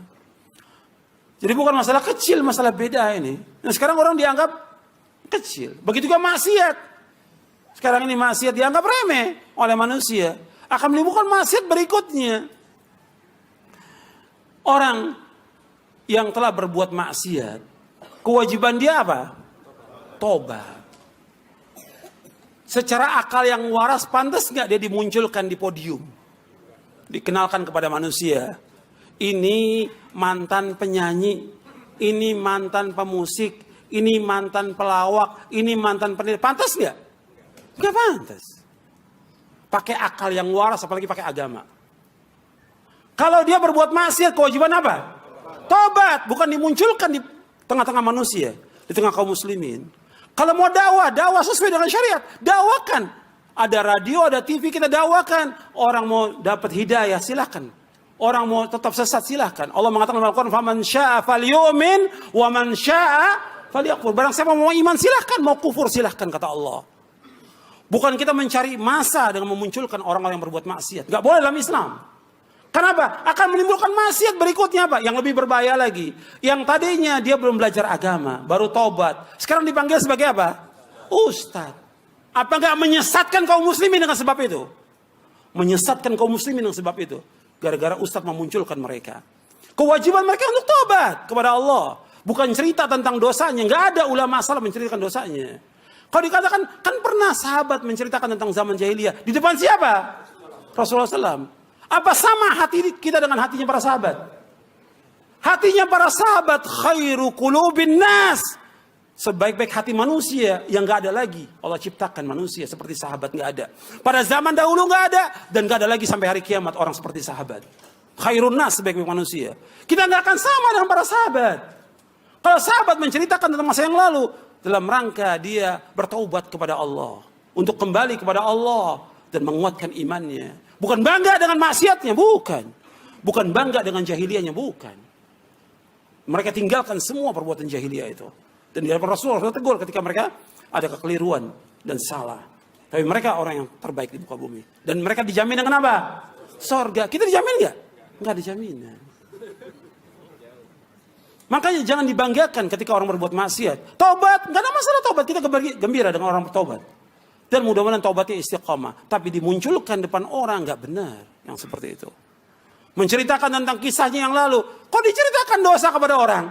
Jadi bukan masalah kecil, masalah beda ini. Nah, sekarang orang dianggap kecil. Begitu juga maksiat. Sekarang ini maksiat dianggap remeh oleh manusia. Akan menimbulkan maksiat berikutnya. Orang yang telah berbuat maksiat, kewajiban dia apa? Tobat. Secara akal yang waras, pantas nggak dia dimunculkan di podium, dikenalkan kepada manusia? Ini mantan penyanyi, ini mantan pemusik, ini mantan pelawak, ini mantan pendidik. Pantas nggak? Nggak pantas. Pakai akal yang waras, apalagi pakai agama. Kalau dia berbuat maksiat, kewajiban apa? Tobat, bukan dimunculkan di tengah-tengah manusia, di tengah kaum muslimin. Kalau mau dakwah sesuai dengan syariat, dakwakan. Ada radio, ada TV, kita dakwakan. Orang mau dapat hidayah, silakan. Orang mau tetap sesat, silakan. Allah mengatakan dalam Al-Quran, "Faman syaa'a falyu'min wa man syaa'a falyakfur." Barang siapa mau iman, silakan. Mau kufur, silakan, kata Allah. Bukan kita mencari masa dengan memunculkan orang-orang yang berbuat maksiat. Gak boleh dalam Islam. Kenapa? Akan menimbulkan maksiat berikutnya apa? Yang lebih berbahaya lagi. Yang tadinya dia belum belajar agama, baru tobat. Sekarang dipanggil sebagai apa? Ustaz. Apa enggak menyesatkan kaum muslimin dengan sebab itu? Menyesatkan kaum muslimin dengan sebab itu. Gara-gara ustaz memunculkan mereka. Kewajiban mereka untuk tobat kepada Allah. Bukan cerita tentang dosanya. Enggak ada ulama salaf menceritakan dosanya. Kalau dikatakan, kan pernah sahabat menceritakan tentang zaman jahiliyah. Di depan siapa? Rasulullah SAW. Apa sama hati kita dengan hatinya para sahabat? Hatinya para sahabat khairu qulubin nas. Sebaik-baik hati manusia yang gak ada lagi. Allah ciptakan manusia seperti sahabat, gak ada. Pada zaman dahulu gak ada. Dan gak ada lagi sampai hari kiamat orang seperti sahabat. Khairun nas, sebaik-baik manusia. Kita gak akan sama dengan para sahabat. Kalau sahabat menceritakan tentang masa yang lalu, dalam rangka dia bertaubat kepada Allah. Untuk kembali kepada Allah dan menguatkan imannya. Bukan bangga dengan maksiatnya, bukan. Bukan bangga dengan jahiliyahnya, bukan. Mereka tinggalkan semua perbuatan jahiliyah itu. Dan di hadapan Rasulullah tegur ketika mereka ada kekeliruan dan salah. Tapi mereka orang yang terbaik di muka bumi. Dan mereka dijamin dengan apa? Sorga. Kita dijamin nggak? Nggak dijamin. Makanya jangan dibanggakan ketika orang berbuat maksiat. Tobat, nggak ada masalah tobat. Kita gembira dengan orang bertobat. Dan mudah-mudahan taubatnya istiqamah. Tapi dimunculkan depan orang nggak benar yang seperti itu. Menceritakan tentang kisahnya yang lalu. Kok diceritakan dosa kepada orang?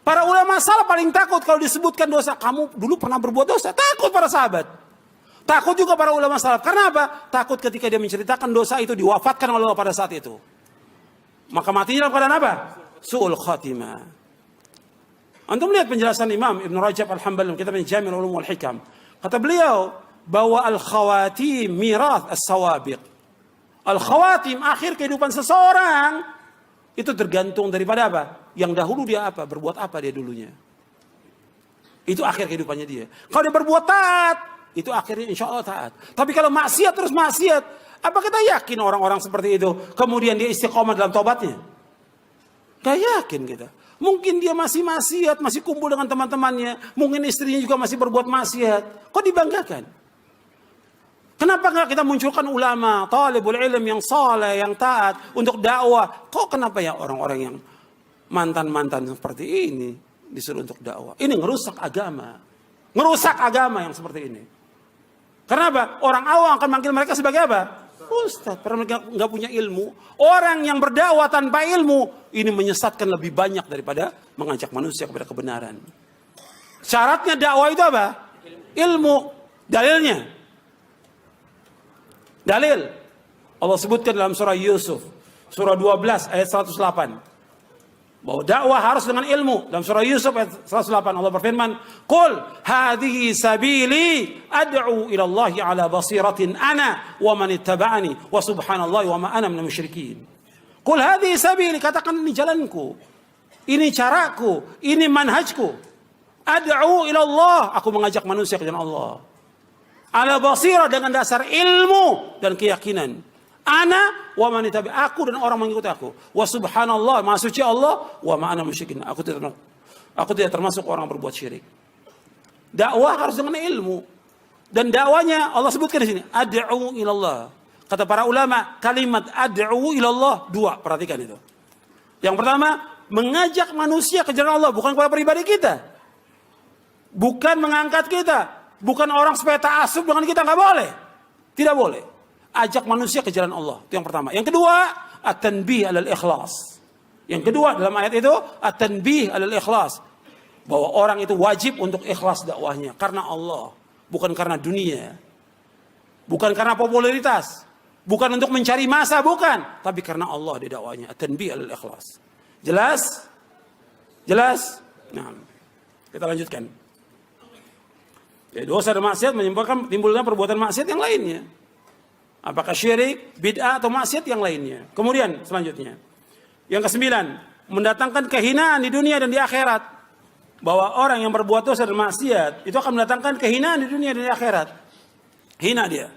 Para ulama salaf paling takut kalau disebutkan dosa. Kamu dulu pernah berbuat dosa. Takut para sahabat. Takut juga para ulama salaf. Karena apa? Takut ketika dia menceritakan dosa itu diwafatkan oleh Allah pada saat itu. Maka matinya dalam keadaan apa? Su'ul khatimah. Antum lihat penjelasan Imam Ibn Rajab Al-Hambali dalam kitabnya Jami' Ulum wal Hikam. Kata beliau, bahwa al-khawatim mirath as-sawabiq. Al-khawatim, akhir kehidupan seseorang, itu tergantung daripada apa? Yang dahulu dia apa? Berbuat apa dia dulunya? Itu akhir kehidupannya dia. Kalau dia berbuat taat, itu akhirnya insya Allah taat. Tapi kalau maksiat terus maksiat, apa kita yakin orang-orang seperti itu kemudian dia istiqomah dalam taubatnya? Gak yakin kita. Mungkin dia masih maksiat, masih kumpul dengan teman-temannya. Mungkin istrinya juga masih berbuat maksiat. Kok dibanggakan? Kenapa nggak kita munculkan ulama, talibul ilm yang saleh, yang taat untuk dakwah? Kok kenapa ya orang-orang yang mantan-mantan seperti ini disuruh untuk dakwah? Ini ngerusak agama. Ngerusak agama yang seperti ini. Kenapa? Orang awam akan manggil mereka sebagai apa? Ustaz, karena mereka nggak punya ilmu. Orang yang berdakwah tanpa ilmu, ini menyesatkan lebih banyak daripada mengajak manusia kepada kebenaran. Syaratnya dakwah itu apa? Ilmu. Dalilnya. Dalil. Allah sebutkan dalam surah Yusuf. Surah 12 ayat 108. Bahwa dakwah harus dengan ilmu. Dalam surah Yusuf ayat 108 Allah berfirman, "Qul hadhihi sabili ad'u ila Allah ala basiratin ana wa man ittaba'ani wa subhanallahi wa ma ana minal musyrikin." Qul hadhihi sabili, katakan ini jalanku. Ini caraku, ini manhajku. Ad'u ila Allah, aku mengajak manusia ke jalan Allah. Ala basirah, dengan dasar ilmu dan keyakinan. Ana wa man tabi, aku dan orang mengikuti aku. Wa subhanallah, maha suci Allah, wa ma ana musyrikin. Aku tidak termasuk orang berbuat syirik. Dakwah harus dengan ilmu. Dan dakwanya Allah sebutkan di sini, ad'u ilallah. Kata para ulama, kalimat ad'u ilallah dua, perhatikan itu. Yang pertama, mengajak manusia ke jalan Allah, bukan kepada pribadi kita. Bukan mengangkat kita. Bukan orang supaya ta'assub dengan kita, nggak boleh. Tidak boleh. Ajak manusia ke jalan Allah. Itu yang pertama. Yang kedua, at-tanbih alal ikhlas. Yang kedua dalam ayat itu, at-tanbih alal ikhlas. Bahwa orang itu wajib untuk ikhlas dakwahnya. Karena Allah. Bukan karena dunia. Bukan karena popularitas. Bukan untuk mencari masa, bukan. Tapi karena Allah di dakwahnya. At-tanbih alal ikhlas. Jelas? Jelas? Nah, kita lanjutkan. Dosa dan maksiat menyebabkan timbulnya perbuatan maksiat yang lainnya. Apakah syirik, bid'ah, atau maksiat yang lainnya. Kemudian selanjutnya. Yang ke-9. Mendatangkan kehinaan di dunia dan di akhirat. Bahwa orang yang berbuat dosa dan maksiat itu akan mendatangkan kehinaan di dunia dan di akhirat. Hina dia.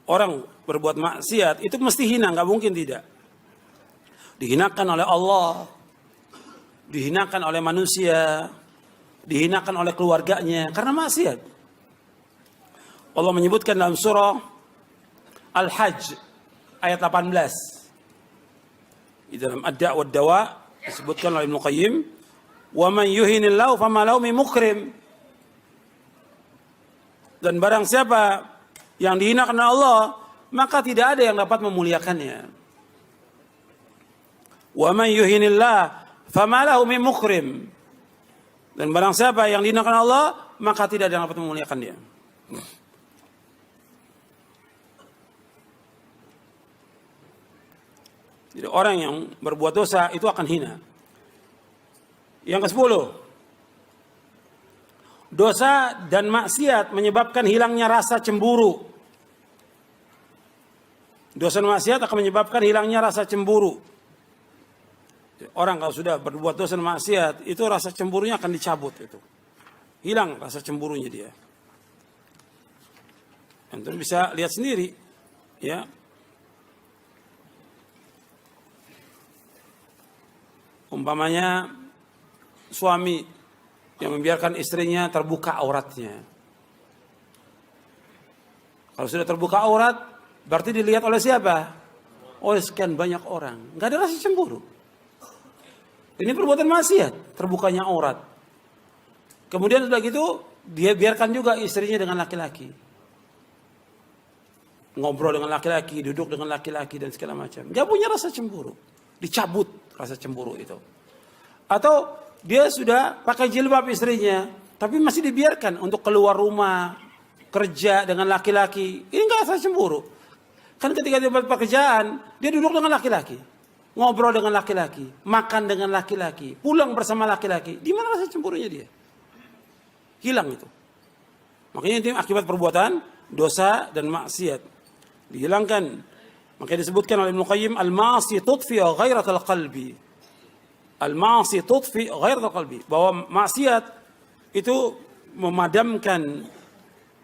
Orang berbuat maksiat itu mesti hina, nggak mungkin tidak. Dihinakan oleh Allah. Dihinakan oleh manusia. Dihinakan oleh keluarganya karena maksiat. Allah menyebutkan dalam surah Al-Hajj ayat 18. Di dalam Ad-Da' wa Dawa disebutkan oleh Ibnu Qayyim, "Wa man yuhinillahu fama lahu min mukrim." Dan barang siapa yang dihinakan oleh Allah, maka tidak ada yang dapat memuliakannya. Wa man yuhinillahu fama lahu min mukrim. Dan barang siapa yang dihinakan Allah, maka tidak ada yang dapat memuliakan dia. Jadi orang yang berbuat dosa itu akan hina. Yang ke-10. Dosa dan maksiat menyebabkan hilangnya rasa cemburu. Dosa dan maksiat akan menyebabkan hilangnya rasa cemburu. Orang kalau sudah berbuat dosa dan maksiat, itu rasa cemburunya akan dicabut itu. Hilang rasa cemburunya dia. Antum bisa lihat sendiri, ya. Umpamanya suami yang membiarkan istrinya terbuka auratnya. Kalau sudah terbuka aurat, berarti dilihat oleh siapa? Oleh sekian banyak orang. Nggak ada rasa cemburu. Ini perbuatan maksiat, terbukanya aurat. Kemudian sudah gitu, dia biarkan juga istrinya dengan laki-laki. Ngobrol dengan laki-laki, duduk dengan laki-laki dan segala macam. Gak punya rasa cemburu. Dicabut rasa cemburu itu. Atau dia sudah pakai jilbab istrinya, tapi masih dibiarkan untuk keluar rumah, kerja dengan laki-laki. Ini gak rasa cemburu. Kan ketika dia buat pekerjaan, dia duduk dengan laki-laki. Ngobrol dengan laki-laki, makan dengan laki-laki, pulang bersama laki-laki. Di mana rasa cemburunya dia? Hilang itu. Makanya itu akibat perbuatan dosa dan maksiat. Dihilangkan. Makanya disebutkan oleh Ibnu Qayyim, al-ma'asi tudfi ghairatal qalbi. Al-ma'asi tudfi ghairatal qalbi. Bahwa maksiat itu memadamkan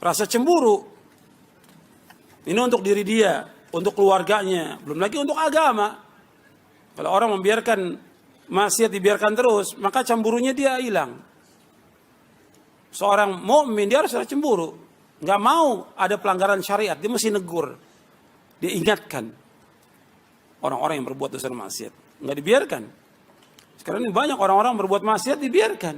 rasa cemburu. Ini untuk diri dia, untuk keluarganya, belum lagi untuk agama. Kalau orang membiarkan maksiat dibiarkan terus, maka cemburunya dia hilang. Seorang mukmin dia harus ada cemburu. nggak mau ada pelanggaran syariat, dia mesti negur, dia ingatkan orang-orang yang berbuat dosa maksiat, nggak dibiarkan. Sekarang ini banyak orang-orang berbuat maksiat dibiarkan,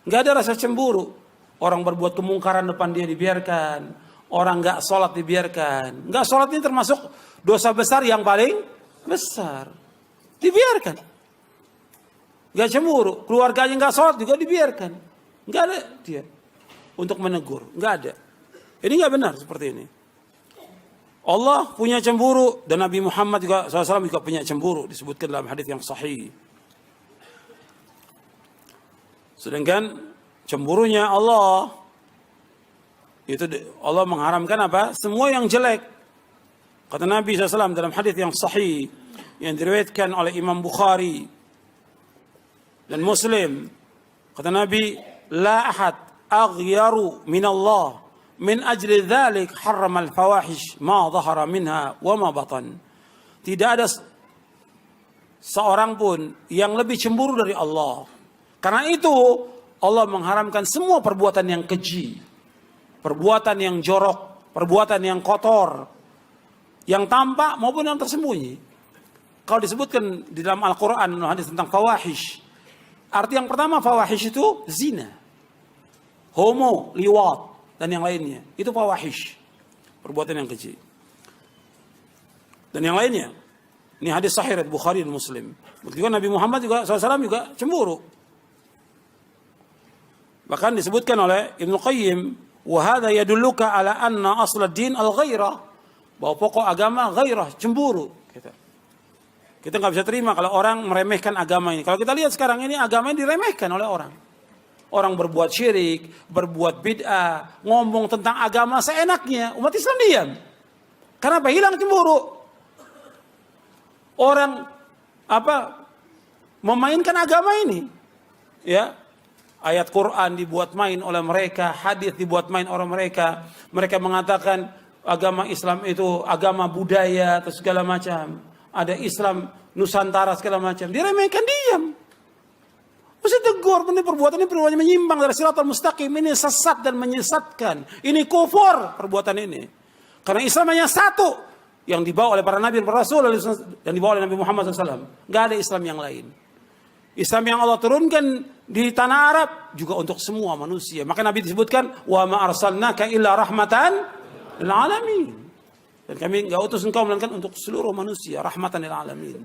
nggak ada rasa cemburu. Orang berbuat kemungkaran depan dia dibiarkan, orang nggak sholat dibiarkan. Nggak sholat ini termasuk dosa besar yang paling besar, dibiarkan. Nggak cemburu, keluarganya nggak sholat juga dibiarkan, nggak ada dia untuk menegur, nggak ada. Ini nggak benar seperti ini. Allah punya cemburu dan Nabi Muhammad juga SAW juga punya cemburu, disebutkan dalam hadis yang sahih. Sedangkan cemburunya Allah itu Allah mengharamkan apa? Semua yang jelek. Kata Nabi SAW dalam hadis yang sahih yang diriwayatkan oleh Imam Bukhari dan Muslim, kata Nabi, la ahad aghyaru min Allah min ajli dzalik harrama al-fawahish ma dhahara minha wa ma batan. Tidak ada seorang pun yang lebih cemburu dari Allah. Karena itu Allah mengharamkan semua perbuatan yang keji, perbuatan yang jorok, perbuatan yang kotor, yang tampak maupun yang tersembunyi. Kalau disebutkan di dalam Al-Quran hadis tentang fawahish, arti yang pertama fawahish itu zina, homo, liwat, dan yang lainnya. Itu fawahish, perbuatan yang keji. Dan yang lainnya, ini hadis sahih riwayat Bukhari dan Muslim. Begitu Nabi Muhammad juga SAW juga cemburu. Bahkan disebutkan oleh Ibnu Qayyim, wa hadza yadulluka ala anna asl ad-din al-ghairah, bahwa pokok agama ghairah, cemburu. Kita nggak bisa terima kalau orang meremehkan agama ini. Kalau kita lihat sekarang ini agama ini diremehkan oleh orang. Orang berbuat syirik, berbuat bid'ah, ngomong tentang agama seenaknya, umat Islam diam. Kenapa? Hilang cemburu. Orang memainkan agama ini, ya. Ayat Quran dibuat main oleh mereka, hadis dibuat main oleh mereka. Mereka mengatakan agama Islam itu agama budaya atau segala macam. Ada Islam Nusantara segala macam. Diremehkan, diam. Mesti tegur, perbuatan ini perbuatan menyimpang dari siratal mustaqim. Ini sesat dan menyesatkan. Ini kufur perbuatan ini. Karena Islam hanya satu yang dibawa oleh para nabi dan para rasul dan dibawa oleh Nabi Muhammad SAW. Gak ada Islam yang lain. Islam yang Allah turunkan di tanah Arab juga untuk semua manusia. Maka Nabi disebutkan, wa ma arsalnaka illa rahmatan lil alamin. Dan kami enggak utus engkau melainkan untuk seluruh manusia, rahmatan lil alamin.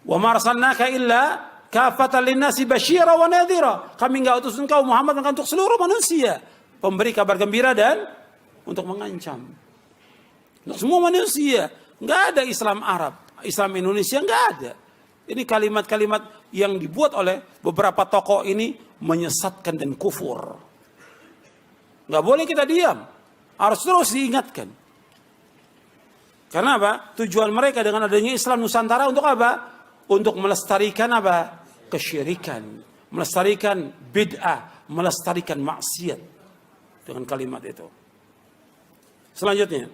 Wa ma arsalnaka illa kafatan linnasi basyira wa nadhira. Kami enggak utus engkau Muhammad melainkan untuk seluruh manusia, pemberi kabar gembira dan untuk mengancam. Untuk semua manusia. Enggak ada Islam Arab, Islam Indonesia enggak ada. Ini kalimat-kalimat yang dibuat oleh beberapa tokoh ini menyesatkan dan kufur. Nggak boleh kita diam. Harus terus diingatkan. Karena apa? Tujuan mereka dengan adanya Islam Nusantara untuk apa? Untuk melestarikan apa? Kesyirikan. Melestarikan bid'ah. Melestarikan maksiat. Dengan kalimat itu. Selanjutnya.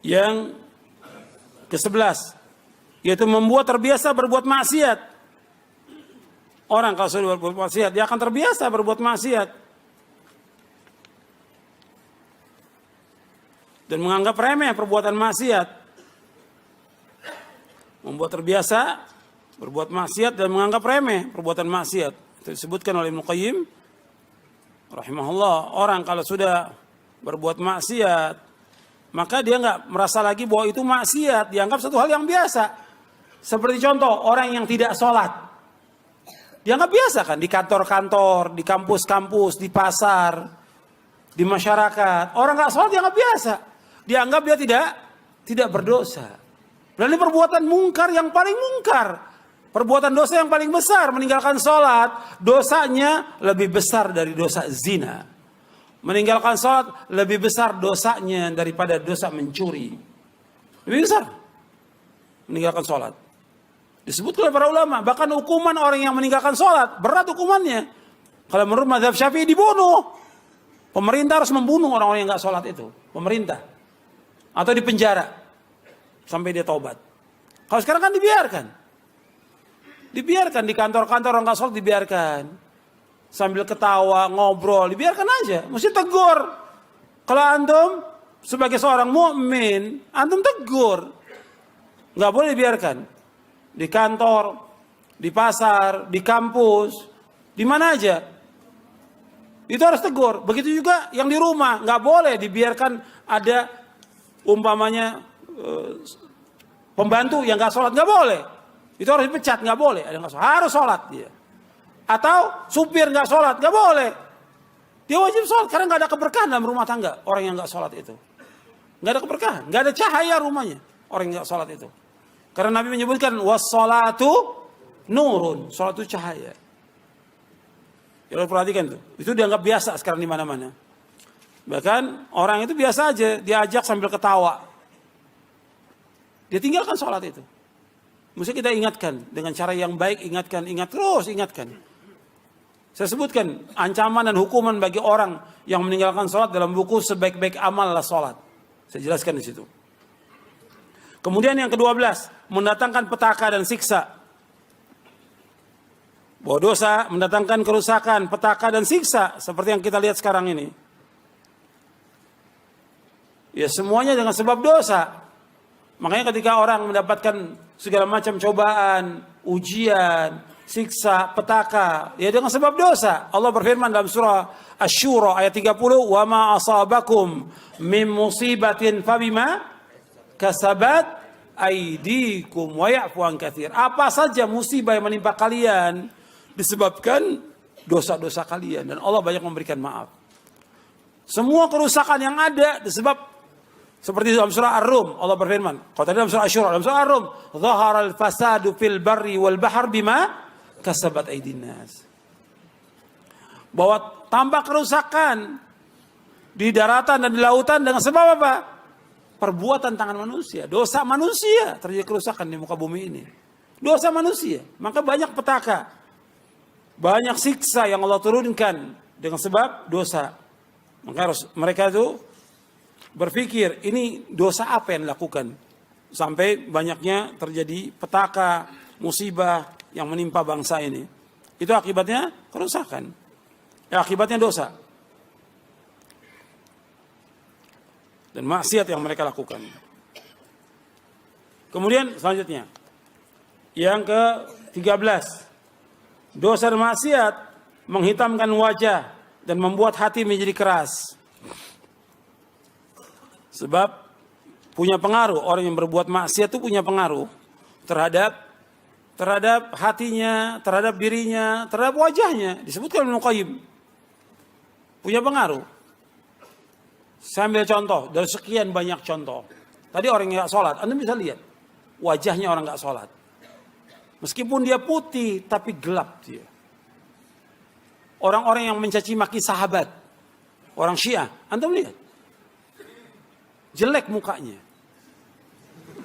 Yang ke-11, yaitu membuat terbiasa berbuat maksiat. Orang kalau sudah berbuat maksiat, dia akan terbiasa berbuat maksiat. Dan menganggap remeh perbuatan maksiat. Membuat terbiasa berbuat maksiat dan menganggap remeh perbuatan maksiat. Itu disebutkan oleh Ibnu Qayyim rahimahullah. Orang kalau sudah berbuat maksiat, maka dia nggak merasa lagi bahwa itu maksiat, dianggap satu hal yang biasa. Seperti contoh orang yang tidak sholat, dianggap biasa kan di kantor-kantor, di kampus-kampus, di pasar, di masyarakat. Orang nggak sholat dianggap biasa, dianggap dia tidak berdosa. Dan ini perbuatan mungkar yang paling mungkar, perbuatan dosa yang paling besar. Meninggalkan sholat, dosanya lebih besar dari dosa zina. Meninggalkan sholat lebih besar dosanya daripada dosa mencuri. Lebih besar meninggalkan sholat. Disebut oleh para ulama, bahkan hukuman orang yang meninggalkan sholat berat hukumannya. Kalau menurut mazhab Syafi'i dibunuh. Pemerintah harus membunuh orang-orang yang nggak sholat itu. Pemerintah. Atau dipenjara sampai dia taubat. Kalau sekarang kan dibiarkan. Dibiarkan di kantor-kantor orang nggak sholat dibiarkan. sambil ketawa, ngobrol, dibiarkan aja. Mesti tegur. Kalau antum sebagai seorang mukmin, antum tegur. Nggak boleh dibiarkan. Di kantor, di pasar, di kampus, di mana aja. Itu harus tegur. Begitu juga yang di rumah, nggak boleh dibiarkan ada umpamanya pembantu yang nggak sholat, nggak boleh. Itu harus dipecat, nggak boleh. Ada nggak sholat, harus sholat dia. Atau supir nggak sholat, nggak boleh. Dia wajib sholat karena nggak ada keberkahan dalam rumah tangga orang yang nggak sholat itu. Nggak ada keberkahan, nggak ada cahaya rumahnya orang yang nggak sholat itu. Karena Nabi menyebutkan was-sholatu nurun, sholat itu cahaya. Ya, lo perhatikan tuh, itu dianggap biasa sekarang di mana-mana. Bahkan orang itu biasa aja diajak sambil ketawa. Dia tinggalkan sholat itu. Mesti kita ingatkan dengan cara yang baik, ingatkan. Saya sebutkan ancaman dan hukuman bagi orang yang meninggalkan sholat dalam buku Sebaik-baik Amal adalah sholat. Saya jelaskan di situ. Kemudian yang ke-12, mendatangkan petaka dan siksa. Bahwa dosa mendatangkan kerusakan, petaka dan siksa seperti yang kita lihat sekarang ini. Ya semuanya dengan sebab dosa. Makanya ketika orang mendapatkan segala macam cobaan, ujian, siksa, petaka, ya dengan sebab dosa. Allah berfirman dalam surah Asy-Syura ayat 30, "Wa ma asabakum min musibatin fabima kasabat aydikum wa ya'fu an katsir." Apa saja musibah yang menimpa kalian disebabkan dosa-dosa kalian, dan Allah banyak memberikan maaf. Semua kerusakan yang ada disebab, seperti dalam surah Ar-Rum Allah berfirman, kalau tadi dalam surah Asy-Syura, dalam surah Ar-Rum, "Dhaharal fasadu fil barri wal bahr bima kasabat aydin nas." Bahwa tampak kerusakan di daratan dan di lautan dengan sebab apa? Perbuatan tangan manusia, dosa manusia terjadi kerusakan di muka bumi ini. Dosa manusia, maka banyak petaka, banyak siksa yang Allah turunkan dengan sebab dosa. Maka harus mereka itu berpikir, ini dosa apa yang dilakukan sampai banyaknya terjadi petaka, musibah yang menimpa bangsa ini. Itu akibatnya kerusakan, akibatnya dosa dan maksiat yang mereka lakukan. Kemudian selanjutnya yang ke-13, dosa dan maksiat menghitamkan wajah dan membuat hati menjadi keras. Sebab punya pengaruh, orang yang berbuat maksiat itu punya pengaruh terhadap hatinya, terhadap dirinya, terhadap wajahnya. Disebutkan Ibnu Qayyim. Punya pengaruh. Saya ambil contoh dari sekian banyak contoh. Tadi orang yang nggak sholat, Anda bisa lihat wajahnya orang nggak sholat. Meskipun dia putih, tapi gelap dia. Orang-orang yang mencaci maki sahabat, orang Syiah, Anda lihat jelek mukanya.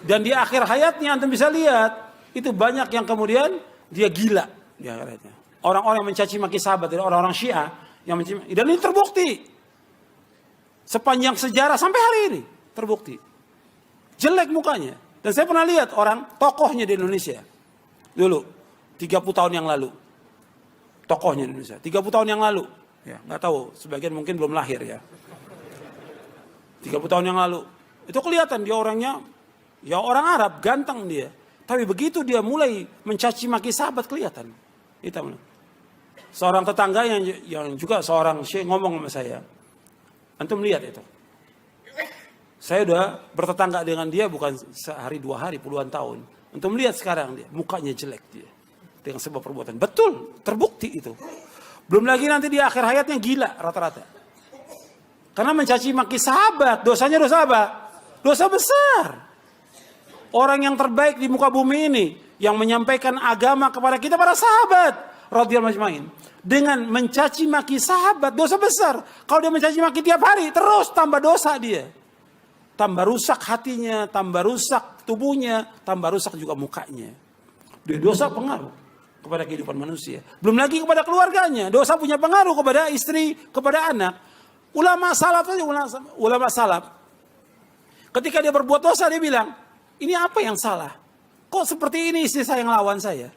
Dan di akhir hayatnya Anda bisa lihat itu banyak yang kemudian dia gila di akhiratnya. Orang-orang yang mencaci maki sahabat, orang-orang Syiah yang mencaci maki, dan ini terbukti sepanjang sejarah sampai hari ini terbukti jelek mukanya. Dan saya pernah lihat orang tokohnya di Indonesia dulu 30 tahun yang lalu, tokohnya di Indonesia 30 tahun yang lalu, ya nggak tahu, sebagian mungkin belum lahir ya. 30 tahun yang lalu itu kelihatan dia orangnya ya orang Arab, ganteng dia. Tapi begitu dia mulai mencaci maki sahabat kelihatan hitam. Seorang tetangga yang juga seorang syekh ngomong sama saya, antum lihat itu. Saya udah bertetangga dengan dia bukan sehari dua hari, puluhan tahun. Antum lihat sekarang dia, mukanya jelek dia dengan sebab perbuatan. Betul, terbukti itu. Belum lagi nanti di akhir hayatnya gila rata-rata. Karena mencaci maki sahabat, dosanya dosa apa? Dosa besar. Orang yang terbaik di muka bumi ini yang menyampaikan agama kepada kita para sahabat radhiyallahu ajmain, dengan mencaci maki sahabat dosa besar. Kalau dia mencaci maki tiap hari terus tambah dosa dia. Tambah rusak hatinya, tambah rusak tubuhnya, tambah rusak juga mukanya. Dia dosa pengaruh kepada kehidupan manusia. Belum lagi kepada keluarganya. Dosa punya pengaruh kepada istri, kepada anak. Ulama salaf saja, ulama salaf ketika dia berbuat dosa dia bilang, ini apa yang salah? Kok seperti ini istri saya yang lawan saya?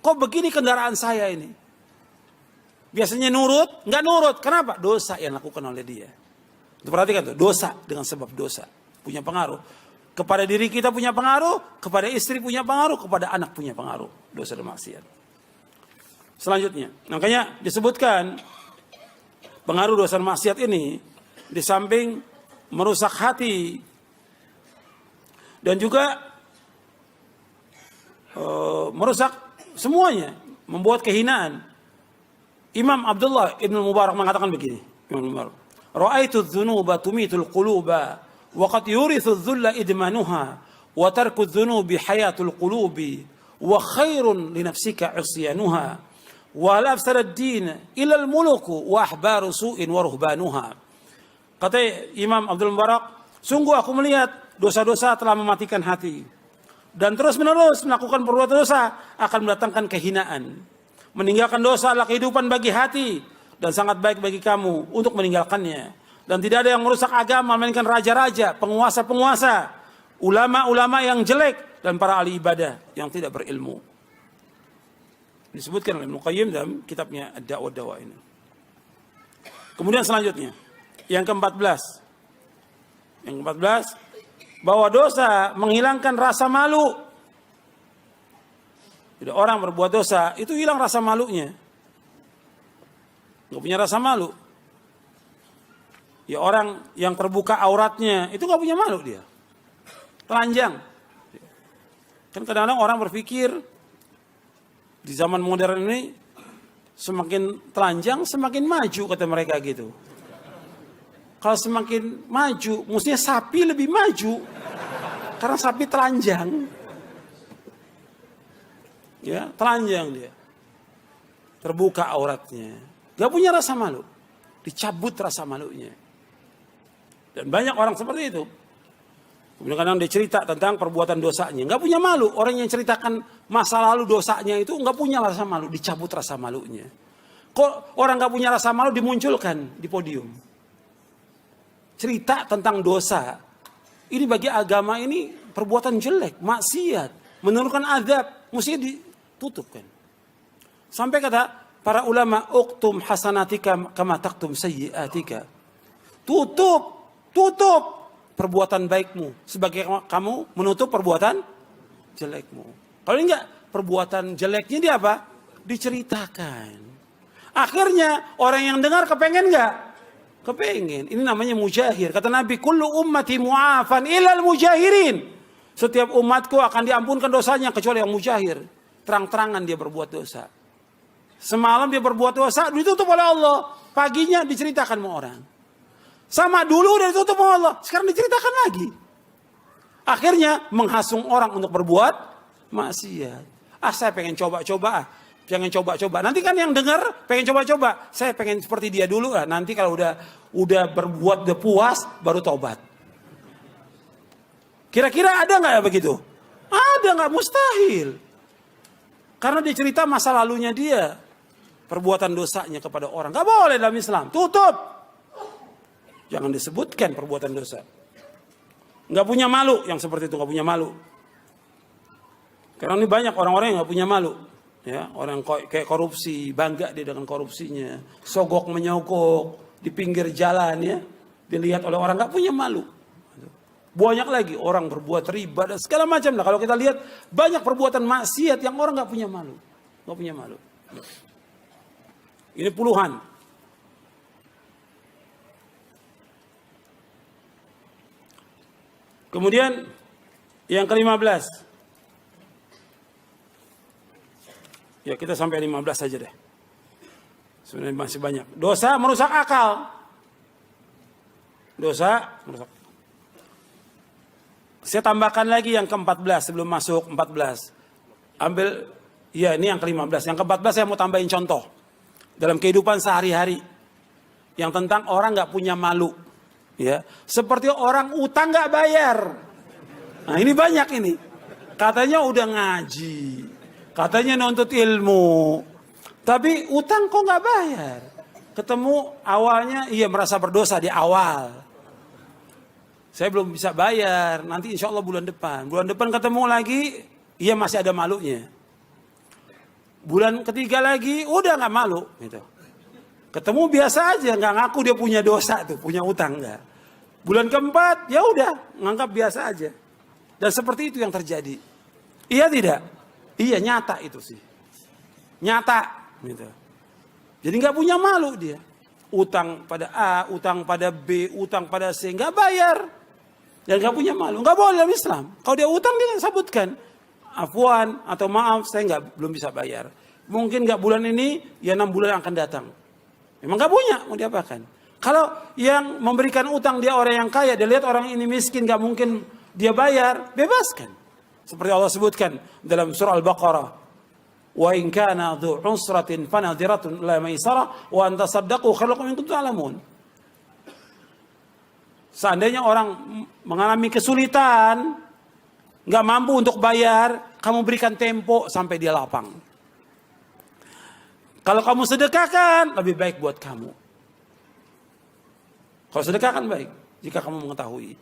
Kok begini kendaraan saya ini? Biasanya nurut, nggak nurut. Kenapa? Dosa yang dilakukan oleh dia. Itu perhatikan tuh, dosa dengan sebab dosa punya pengaruh. Kepada diri kita punya pengaruh, kepada istri punya pengaruh, kepada anak punya pengaruh. Dosa dan maksiat. Selanjutnya, makanya disebutkan pengaruh dosa dan maksiat ini di samping merusak hati dan juga merusak semuanya, membuat kehinaan. Imam Abdullah Ibn Mubarak mengatakan begini, Imam Mubarak, "Ra'aitu adz-dzunuba tumitul quluba wa qad yurithu adz-dzulla idmanuha wa tarku adz-dzunubi hayatul qulubi wa khairun li nafsika 'isyanuha wa la afsada ad-din ila al-muluku wa ahbaru su'in wa ruhbanuha." Kata Imam Abdul Mubarak, sungguh aku melihat dosa-dosa telah mematikan hati dan terus-menerus melakukan perbuatan dosa akan mendatangkan kehinaan. Meninggalkan dosa adalah kehidupan bagi hati dan sangat baik bagi kamu untuk meninggalkannya. Dan tidak ada yang merusak agama melainkan raja-raja, penguasa-penguasa, ulama-ulama yang jelek dan para ahli ibadah yang tidak berilmu. Disebutkan oleh Ibnu Qayyim dalam kitabnya Ad-Da'wah Dawa ini. Kemudian selanjutnya, yang ke-14. Yang ke-14, bahwa dosa menghilangkan rasa malu. Jadi orang berbuat dosa, itu hilang rasa malunya. Nggak punya rasa malu. Ya orang yang terbuka auratnya, itu nggak punya malu dia. Telanjang. Kan kadang-kadang orang berpikir, di zaman modern ini, semakin telanjang, semakin maju, kata mereka gitu. Kalau semakin maju, mestinya sapi lebih maju. Karena sapi telanjang. Ya, telanjang dia. Terbuka auratnya. Gak punya rasa malu. Dicabut rasa malunya. Dan banyak orang seperti itu. Kemudian kadang dia cerita tentang perbuatan dosanya. Gak punya malu. Orang yang ceritakan masa lalu dosanya itu gak punya rasa malu. Dicabut rasa malunya. Kok orang gak punya rasa malu dimunculkan di podium. Cerita tentang dosa. Ini bagi agama ini perbuatan jelek, maksiat, menurunkan azab, mesti ditutupkan. Sampai kata para ulama, "Uktum hasanatika kama taktum sayyiatika." Tutup perbuatan baikmu sebagai kamu menutup perbuatan jelekmu. Kalau enggak, perbuatan jeleknya dia apa? Diceritakan. Akhirnya orang yang dengar kepengen enggak? Kepengen. Ini namanya mujahir. Kata Nabi, "Kullu ummati mu'afan ilal mujahirin." Setiap umatku akan diampunkan dosanya kecuali yang mujahir. Terang-terangan dia berbuat dosa. Semalam dia berbuat dosa, ditutup oleh Allah. Paginya diceritakan sama orang. Sama dulu udah ditutup oleh Allah, sekarang diceritakan lagi. Akhirnya menghasung orang untuk berbuat maksiat. Saya pengen coba-coba. Jangan coba-coba. Nanti kan yang dengar pengen coba-coba. Saya pengen seperti dia dulu lah. Nanti kalau udah berbuat udah puas baru tobat. Kira-kira ada nggak ya begitu? Ada nggak? Mustahil. Karena dia cerita masa lalunya dia, perbuatan dosanya kepada orang. Nggak boleh dalam Islam. Tutup. Jangan disebutkan perbuatan dosa. Nggak punya malu yang seperti itu, nggak punya malu. Karena ini banyak orang-orang yang nggak punya malu. Ya, orang kayak korupsi, bangga dia dengan korupsinya, sogok menyogok di pinggir jalan ya, dilihat oleh orang nggak punya malu. Banyak lagi orang berbuat riba dan segala macam lah. Kalau kita lihat banyak perbuatan maksiat yang orang nggak punya malu, nggak punya malu. Ini puluhan. Kemudian yang ke-15. Ya kita sampai 15 saja deh. Sebenarnya masih banyak. Dosa merusak akal. Dosa merusak. Saya tambahkan lagi yang ke-14 sebelum masuk 14. Ambil, ya ini yang ke-15. Yang ke-14 saya mau tambahin contoh. Dalam kehidupan sehari-hari. Yang tentang orang gak punya malu. Ya, seperti orang utang gak bayar. Nah ini banyak ini. Katanya udah ngaji. Katanya nuntut ilmu. Tapi utang kok gak bayar. Ketemu awalnya iya merasa berdosa di awal. Saya belum bisa bayar. Nanti insya Allah bulan depan. Bulan depan ketemu lagi. Iya masih ada malunya. Bulan ketiga lagi udah gak malu. Gitu. Ketemu biasa aja, nggak ngaku dia punya dosa tuh, punya utang enggak. Bulan keempat, ya udah, nganggap biasa aja. Dan seperti itu yang terjadi. Iya tidak? Iya, nyata itu sih. Nyata gitu. Jadi nggak punya malu dia. Utang pada A, utang pada B, utang pada C, nggak bayar. Dan nggak punya malu. Nggak boleh dalam Islam. Kalau dia utang dia sebutkan. Afwan atau maaf saya belum bisa bayar. Mungkin nggak bulan ini, ya 6 bulan yang akan datang. Memang nggak punya, mau diapakan. Kalau yang memberikan utang dia orang yang kaya, dia lihat orang ini miskin, nggak mungkin dia bayar, bebaskan. Seperti Allah sebutkan dalam surah Al-Baqarah. Wa in kana dhu usratin fanadhiratun ila maisarah wa an tasaddaqu khairun lakum in kuntum ta'lamun. Seandainya orang mengalami kesulitan, nggak mampu untuk bayar, kamu berikan tempo sampai dia lapang. Kalau kamu sedekahkan, lebih baik buat kamu. Kalau sedekahkan baik, jika kamu mengetahui.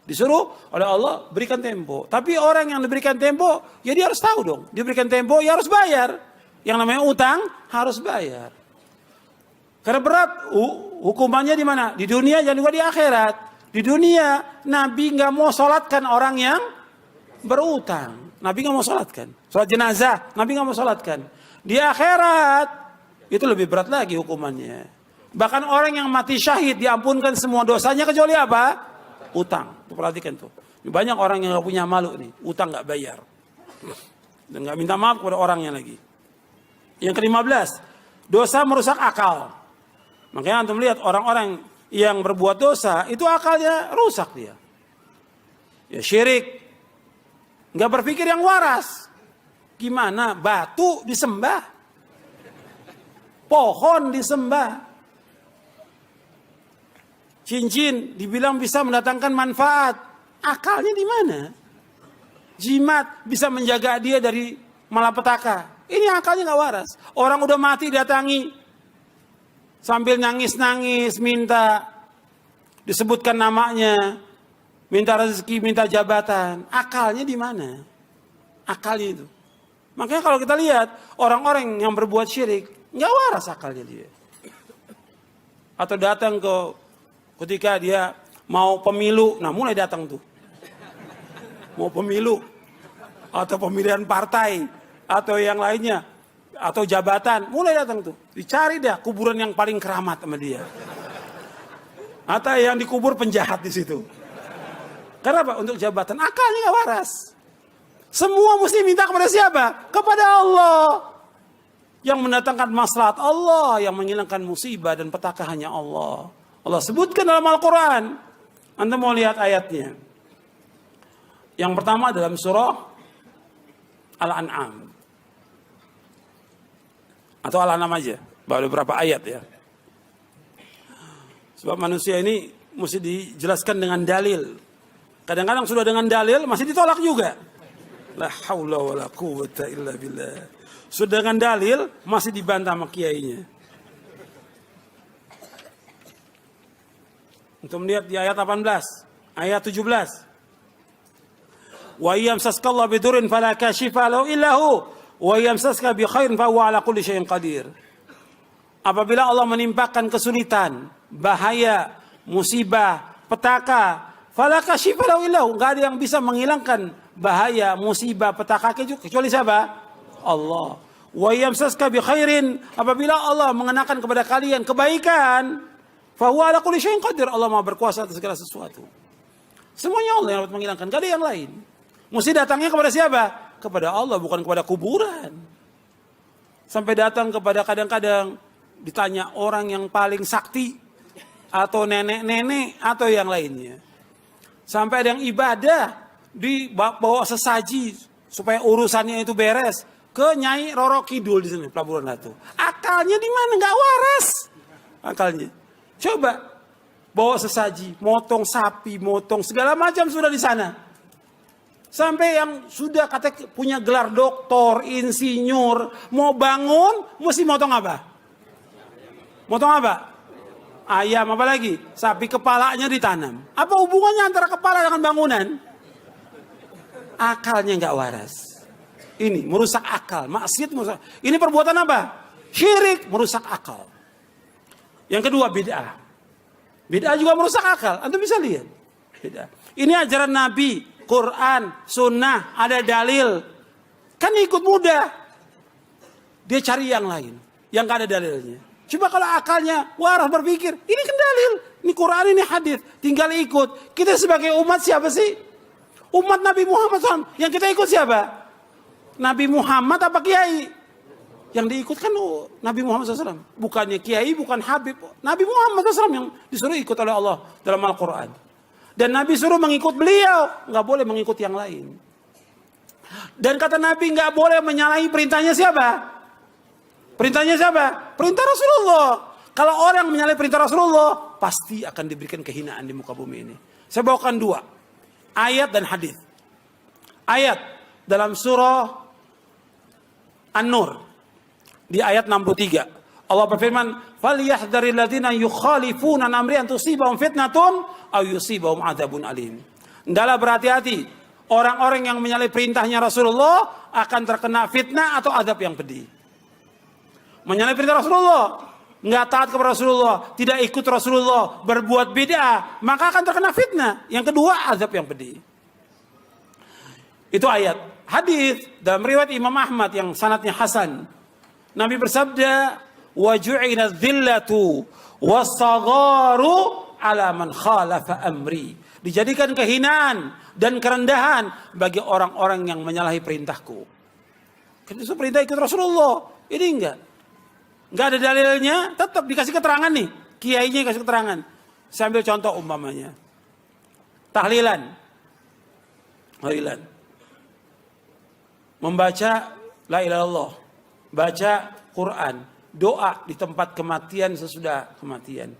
Disuruh oleh Allah berikan tempo. Tapi orang yang diberikan tempo, ya dia harus tahu dong. Dia berikan tempo, ya harus bayar. Yang namanya utang, harus bayar. Karena berat, hukumannya di mana? Di dunia dan juga di akhirat. Di dunia, Nabi nggak mau sholatkan orang yang berutang. Nabi nggak mau sholatkan. Sholat jenazah, Nabi nggak mau sholatkan. Di akhirat, itu lebih berat lagi hukumannya. Bahkan orang yang mati syahid diampunkan semua dosanya kecuali apa? Utang. Tuh, perhatikan tuh. Banyak orang yang nggak punya malu nih, utang nggak bayar. Dan nggak minta maaf kepada orangnya lagi. Yang ke-15, dosa merusak akal. Makanya antum lihat orang-orang yang berbuat dosa, itu akalnya rusak dia. Ya syirik. Nggak berpikir yang waras. Gimana? Batu disembah. Pohon disembah. Cincin dibilang bisa mendatangkan manfaat. Akalnya di mana? Jimat bisa menjaga dia dari malapetaka. Ini akalnya nggak waras. Orang udah mati datangi. Sambil nangis-nangis minta. Disebutkan namanya. Minta rezeki, minta jabatan. Akalnya di mana? Akalnya itu. Makanya kalau kita lihat orang-orang yang berbuat syirik, nggak waras akalnya dia. Atau datang ketika dia mau pemilu, nah mulai datang tuh. Mau pemilu, atau pemilihan partai, atau yang lainnya, atau jabatan, mulai datang tuh. Dicari dah kuburan yang paling keramat sama dia. Atau yang dikubur penjahat di situ. Karena apa? Untuk jabatan. Akalnya nggak waras. Semua mesti minta kepada siapa? Kepada Allah. Yang mendatangkan maslahat Allah. Yang menghilangkan musibah dan petaka hanya Allah. Allah sebutkan dalam Al-Quran. Anda mau lihat ayatnya. Yang pertama dalam surah Al-An'am. Atau Al-An'am aja. Baru beberapa ayat ya. Sebab manusia ini mesti dijelaskan dengan dalil. Kadang-kadang sudah dengan dalil masih ditolak juga. La haula wala quwwata illa billah. Sudah dengan dalil masih dibantah sama kiainya. Untuk melihat di ayat 18, ayat 17. Wa yamsaskallahu bidurin fala kashifa lahu illa hu wa yamsaska bi khairin fa huwa ala kulli syai'in qadir. Apabila Allah menimpakan kesulitan, bahaya, musibah, petaka, fala kashifa lahu illa hu, enggak ada yang bisa menghilangkan bahaya, musibah, petaka kecuali siapa? Allah. Wa yamsaska bi khairin, apabila Allah mengenakan kepada kalian kebaikan, fa huwa ala kulli syai'in qadir, Allah Maha berkuasa atas segala sesuatu. Semuanya Allah yang dapat menghilangkan, enggak ada yang lain. Mesti datangnya kepada siapa? Kepada Allah, bukan kepada kuburan. Sampai datang kepada kadang-kadang ditanya orang yang paling sakti atau nenek-nenek atau yang lainnya. Sampai ada yang ibadah dibawa sesaji supaya urusannya itu beres ke Nyai Roro Kidul di sini Pelabuhan Ratu. Akalnya di mana? Nggak waras akalnya. Coba bawa sesaji, motong sapi, motong segala macam sudah di sana. Sampai yang sudah kata punya gelar doktor, insinyur, mau bangun mesti motong apa? Motong apa? Ayam, apa lagi? Sapi kepalanya ditanam. Apa hubungannya antara kepala dengan bangunan? Akalnya nggak waras. Ini merusak akal, maksiat merusak. Ini perbuatan apa? Syirik, merusak akal. Yang kedua bid'ah. Bid'ah juga merusak akal. Antum bisa lihat. Bid'ah. Ini ajaran Nabi, Quran, Sunnah, ada dalil. Kan ikut mudah. Dia cari yang lain, yang gak ada dalilnya. Coba kalau akalnya waras berpikir, ini kan dalil, ini Quran, ini hadis, tinggal ikut. Kita sebagai umat siapa sih? Umat Nabi Muhammad SAW. Yang kita ikut siapa? Nabi Muhammad apa kiai? Yang diikut kan Nabi Muhammad SAW. Bukannya kiai, bukan Habib. Nabi Muhammad SAW yang disuruh ikut oleh Allah dalam Al-Quran. Dan Nabi suruh mengikut beliau, nggak boleh mengikut yang lain. Dan kata Nabi nggak boleh menyalahi perintahnya siapa? Perintahnya siapa? Perintah Rasulullah. Kalau orang menyalahi perintah Rasulullah, pasti akan diberikan kehinaan di muka bumi ini. Saya bawakan dua ayat dan hadis. Ayat dalam surah An-Nur di ayat 63. Allah berfirman, "Falyahdharil ladzina yukhalifuna an amri an tusibahum fitnatun aw yusibahum adzabun alim." Hendaklah berhati-hati orang-orang yang menyalahi perintahnya Rasulullah akan terkena fitnah atau azab yang pedih. Menyalahi perintah Rasulullah, nggak taat kepada Rasulullah, tidak ikut Rasulullah, berbuat bid'ah, maka akan terkena fitnah. Yang kedua, azab yang pedih. Itu ayat. Hadis dalam riwayat Imam Ahmad yang sanadnya hasan. Nabi bersabda, "Wa ju'ina dzillatu was-sagharu 'ala man khalafa amri." Dijadikan kehinaan dan kerendahan bagi orang-orang yang menyalahi perintahku. Itu perintah ikut Rasulullah. Ini enggak ada dalilnya, tetap dikasih keterangan nih. Kiainya kasih keterangan. Saya ambil contoh umpamanya. Tahlilan. Membaca la ilaha illallah. Baca Quran. Doa di tempat kematian sesudah kematian.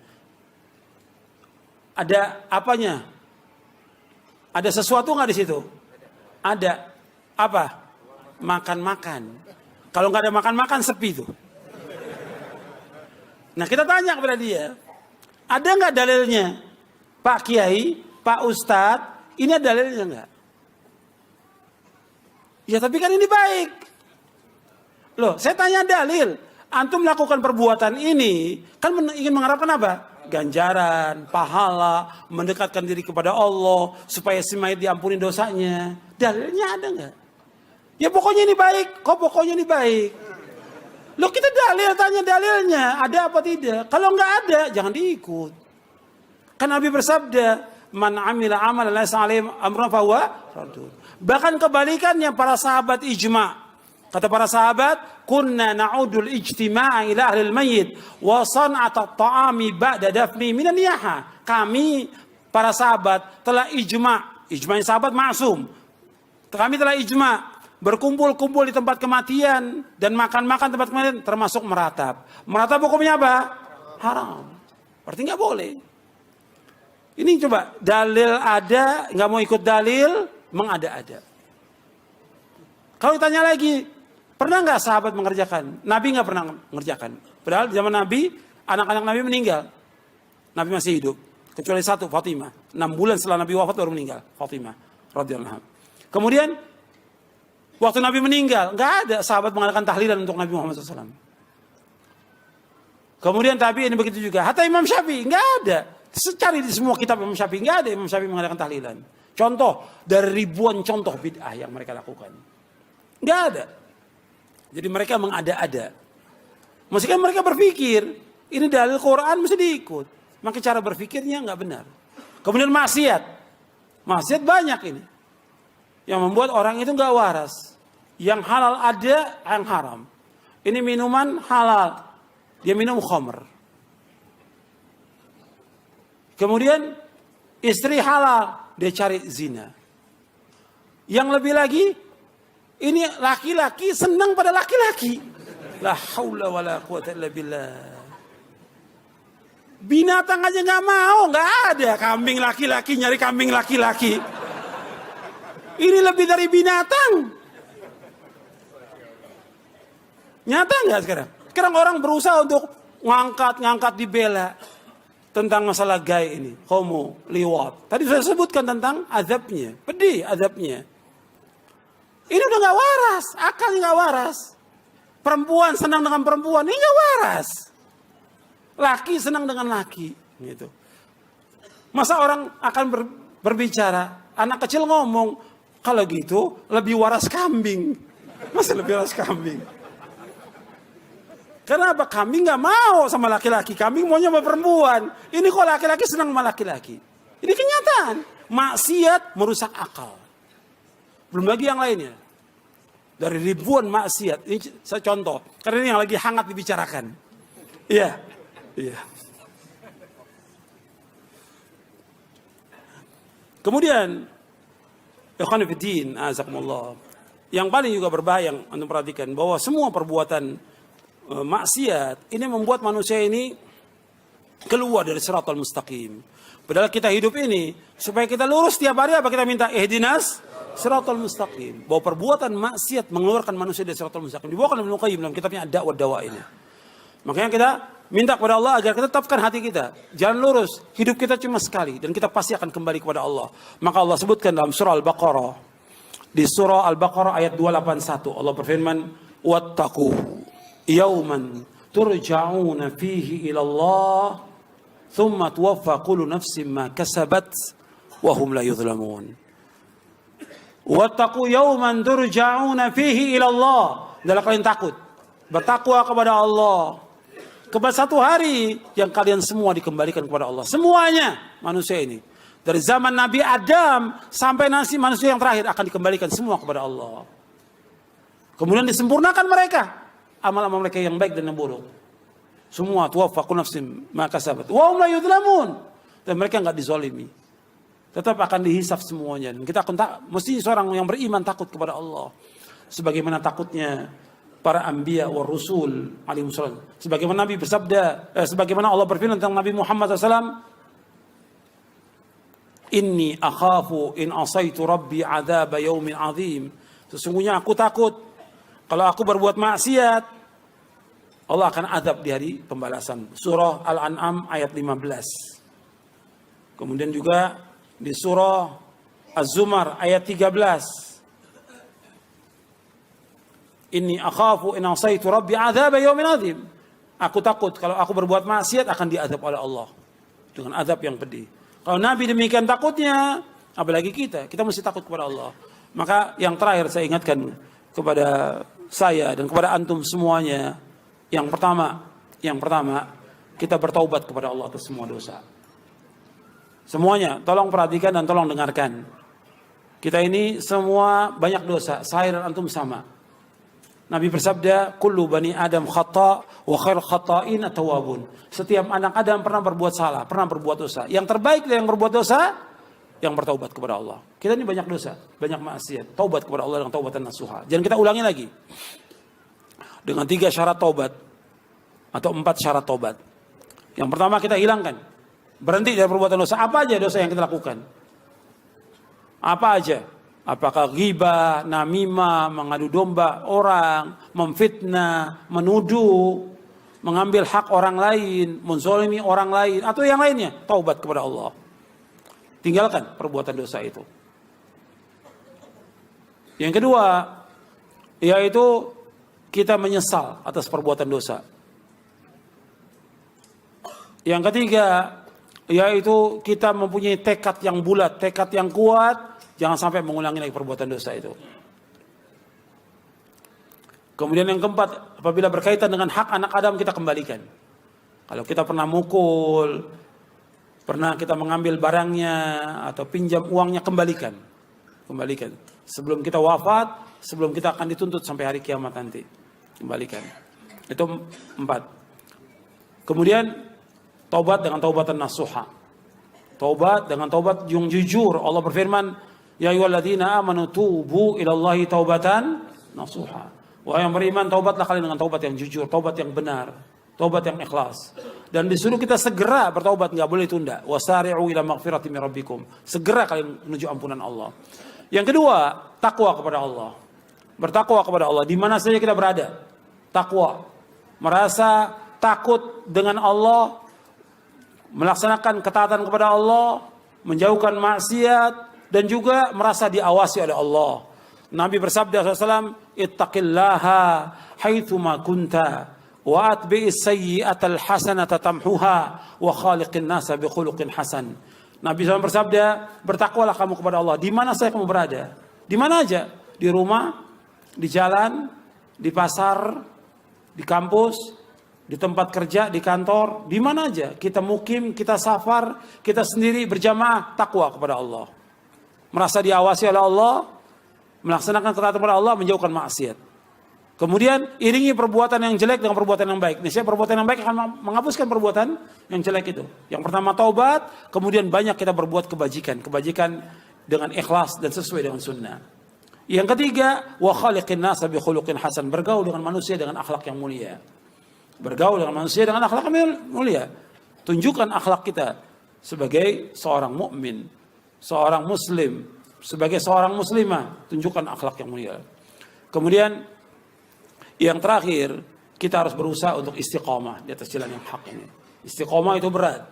Ada apanya? Ada sesuatu nggak di situ? Ada. Apa? Makan-makan. Kalau nggak ada makan-makan sepi tuh. Nah kita tanya kepada dia, ada nggak dalilnya? Pak Kiai, Pak Ustadz, ini ada dalilnya nggak? Ya tapi kan ini baik. Loh, saya tanya dalil. Antum melakukan perbuatan ini, kan ingin mengharapkan apa? Ganjaran, pahala, mendekatkan diri kepada Allah, supaya si mayit diampuni dosanya. Dalilnya ada nggak? Ya pokoknya ini baik. Kok pokoknya ini baik? Loh kita dalil, tanya dalilnya, ada apa tidak? Kalau nggak ada, jangan diikut. Kan Nabi bersabda, "Man amila amalan laysa alaihi amrun fahuwa raddun." Bahkan kebalikannya, para sahabat ijma'. Kata para sahabat, "Kunna na'udul ijtima'a ila ahlil mayyit wa san'at at-ta'ami ba'da dafni minan niyaha." Kami para sahabat telah ijma'. Ijma'nya sahabat maksum. Kami telah ijma'. Berkumpul-kumpul di tempat kematian dan makan-makan tempat kematian termasuk meratap. Meratap hukumnya apa? Haram. Berarti nggak boleh. Ini coba dalil ada, nggak mau ikut dalil, mengada-ada. Kalau ditanya lagi, pernah nggak sahabat mengerjakan? Nabi nggak pernah mengerjakan. Padahal di zaman Nabi, anak-anak Nabi meninggal. Nabi masih hidup. Kecuali satu, Fatimah. 6 bulan setelah Nabi wafat baru meninggal. Fatimah radhiyallahu anha. Kemudian waktu Nabi meninggal, nggak ada sahabat mengadakan tahlilan untuk Nabi Muhammad SAW. Kemudian tabi'in begitu juga. Hatta Imam Syafi'i nggak ada. Cari di semua kitab Imam Syafi'i nggak ada Imam Syafi'i mengadakan tahlilan. Contoh dari ribuan contoh bid'ah yang mereka lakukan, nggak ada. Jadi mereka mengada-ada. Meskipun mereka berpikir ini dalil Quran mesti diikut, maka cara berpikirnya nggak benar. Kemudian maksiat banyak ini. Yang membuat orang itu nggak waras. Yang halal ada, yang haram. Ini minuman halal, dia minum khamr. Kemudian istri halal, dia cari zina. Yang lebih lagi, ini laki-laki senang pada laki-laki. La haula wala quwata illa billah. Binatang aja nggak mau, nggak ada kambing laki-laki nyari kambing laki-laki. Ini lebih dari binatang. Nyata nggak sekarang? Sekarang orang berusaha untuk ngangkat dibela tentang masalah gay ini, homo, liwat. Tadi saya sebutkan tentang azabnya, pedih azabnya. Ini udah nggak waras, akalnya nggak waras. Perempuan senang dengan perempuan, ini nggak waras. Laki senang dengan laki, gitu. Masa orang akan berbicara, anak kecil ngomong, kalau gitu lebih waras kambing. Masih lebih waras kambing. Kenapa? Kambing nggak mau sama laki-laki, kambing maunya sama perempuan. Ini kok laki-laki senang sama laki-laki. Ini kenyataan. Maksiat merusak akal. Belum lagi yang lainnya. Dari ribuan maksiat, ini saya contoh, karena ini yang lagi hangat dibicarakan. Iya, iya. Kemudian, ikhwan fillah, azakumullah. Yang paling juga berbahaya yang Anda perhatikan bahwa semua perbuatan maksiat ini membuat manusia ini keluar dari siratal mustaqim. Padahal kita hidup ini supaya kita lurus tiap hari apa kita minta? Ihdinas siratal mustaqim. Bahwa perbuatan maksiat mengeluarkan manusia dari siratal mustaqim. Dibawakan oleh Ibnu Qayyim dalam kitabnya Ad-Da'wah Dawa ini. Makanya kita minta kepada Allah agar kita tetapkan hati kita. Jalan lurus. Hidup kita cuma sekali. Dan kita pasti akan kembali kepada Allah. Maka Allah sebutkan dalam surah Al-Baqarah. Di surah Al-Baqarah ayat 281. Allah berfirman. Wattaqu yawman turja'una fihi ilallah. Thumma tuwaffa kullu nafsin ma kasabat. Wahum la yudhlamun. Wattaqu yawman turja'una fihi ilallah. Adalah kalian takut. Bertakwa kepada Allah. Kepada satu hari yang kalian semua dikembalikan kepada Allah. Semuanya manusia ini. Dari zaman Nabi Adam sampai nanti manusia yang terakhir akan dikembalikan semua kepada Allah. Kemudian disempurnakan mereka. Amal-amal mereka yang baik dan yang buruk. Semua tuwaffa kullu nafsin ma kasabat. Wa hum la yudhlamun. Dan mereka enggak dizalimi. Tetap akan dihisab semuanya. Dan kita akan mesti seorang yang beriman takut kepada Allah. Sebagaimana takutnya para anbiya wa rusul alaihi wasallam. Sebagaimana Nabi bersabda, sebagaimana Allah berfirman tentang Nabi Muhammad SAW, Inni akhafu in asaitu rabbi adzab yaumin azim. Sesungguhnya aku takut kalau aku berbuat maksiat, Allah akan azab di hari pembalasan. Surah Al-An'am ayat 15. Kemudian juga di surah Az-Zumar ayat 13. Inni akhafu in asaitu rabbi adzab yaumin azim. Aku takut kalau aku berbuat maksiat akan diazab oleh Allah dengan azab yang pedih. Kalau Nabi demikian takutnya, apalagi kita mesti takut kepada Allah. Maka yang terakhir saya ingatkan kepada saya dan kepada antum semuanya, yang pertama kita bertaubat kepada Allah atas semua dosa. Semuanya, tolong perhatikan dan tolong dengarkan. Kita ini semua banyak dosa, saya dan antum sama. Nabi bersabda, kullu bani Adam khata' wa khair khata'in at-tawwabun. Setiap anak Adam pernah berbuat salah, pernah berbuat dosa. Yang terbaik dari yang berbuat dosa, yang bertaubat kepada Allah. Kita ini banyak dosa, banyak maksiat. Taubat kepada Allah dengan taubatan nasuha. Jangan kita ulangi lagi. Dengan 3 syarat taubat atau 4 syarat taubat. Yang pertama kita hilangkan. Berhenti dari perbuatan dosa. Apa aja dosa yang kita lakukan? Apa aja? Apakah ghibah, namimah, mengadu domba orang, memfitnah, menuduh, mengambil hak orang lain, menzalimi orang lain, atau yang lainnya, taubat kepada Allah. Tinggalkan perbuatan dosa itu. Yang kedua, yaitu kita menyesal atas perbuatan dosa. Yang ketiga, yaitu kita mempunyai tekad yang bulat, tekad yang kuat. Jangan sampai mengulangi lagi perbuatan dosa itu. Kemudian yang keempat, apabila berkaitan dengan hak anak Adam kita kembalikan. Kalau kita pernah mukul, pernah kita mengambil barangnya atau pinjam uangnya, kembalikan. Kembalikan. Sebelum kita wafat, sebelum kita akan dituntut sampai hari kiamat nanti. Kembalikan. Itu 4. Kemudian taubat dengan taubatan nasuha. Taubat dengan taubat yang jujur. Allah berfirman, ya ayyuhalladzina amanu tubu ilallahi taubatan nasuha. Wahai yang beriman, taubatlah kalian dengan taubat yang jujur, taubat yang benar, taubat yang ikhlas. Dan disuruh kita segera bertaubat, enggak boleh tunda. Wasari'u ila maghfirati min rabbikum. Segera kalian menuju ampunan Allah. Yang kedua, takwa kepada Allah. Bertakwa kepada Allah di mana saja kita berada. Takwa. Merasa takut dengan Allah, melaksanakan ketaatan kepada Allah, menjauhkan maksiat, dan juga merasa diawasi oleh Allah. Nabi bersabda SAW, ittaqillaha haitsuma kunta. Wa atbi'is sayyi'atal hasanata tamhuha wa khaliqin nasa bi khuluqin hasan. Nabi SAW bersabda, bertakwalah kamu kepada Allah. Di mana saja kamu berada, di mana aja, di rumah, di jalan, di pasar, di kampus, di tempat kerja, di kantor, di mana aja. Kita mukim, kita safar, kita sendiri berjamaah, takwa kepada Allah. Merasa diawasi oleh Allah, melaksanakan ketaatan kepada Allah, menjauhkan maksiat. Kemudian iringi perbuatan yang jelek dengan perbuatan yang baik. Niscaya perbuatan yang baik akan menghapuskan perbuatan yang jelek itu. Yang pertama taubat, kemudian banyak kita berbuat kebajikan. Kebajikan dengan ikhlas dan sesuai dengan sunnah. Yang ketiga, wa khaliqin nasa bi khuluqin hasan. Bergaul dengan manusia dengan akhlak yang mulia. Bergaul dengan manusia dengan akhlak yang mulia. Tunjukkan akhlak kita sebagai seorang mukmin, seorang muslim, sebagai seorang muslimah. Tunjukkan akhlak yang mulia. Kemudian yang terakhir, kita harus berusaha untuk istiqomah di atas jalan yang hak ini. Istiqomah itu berat,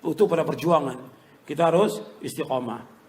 butuh pada perjuangan. Kita harus istiqomah.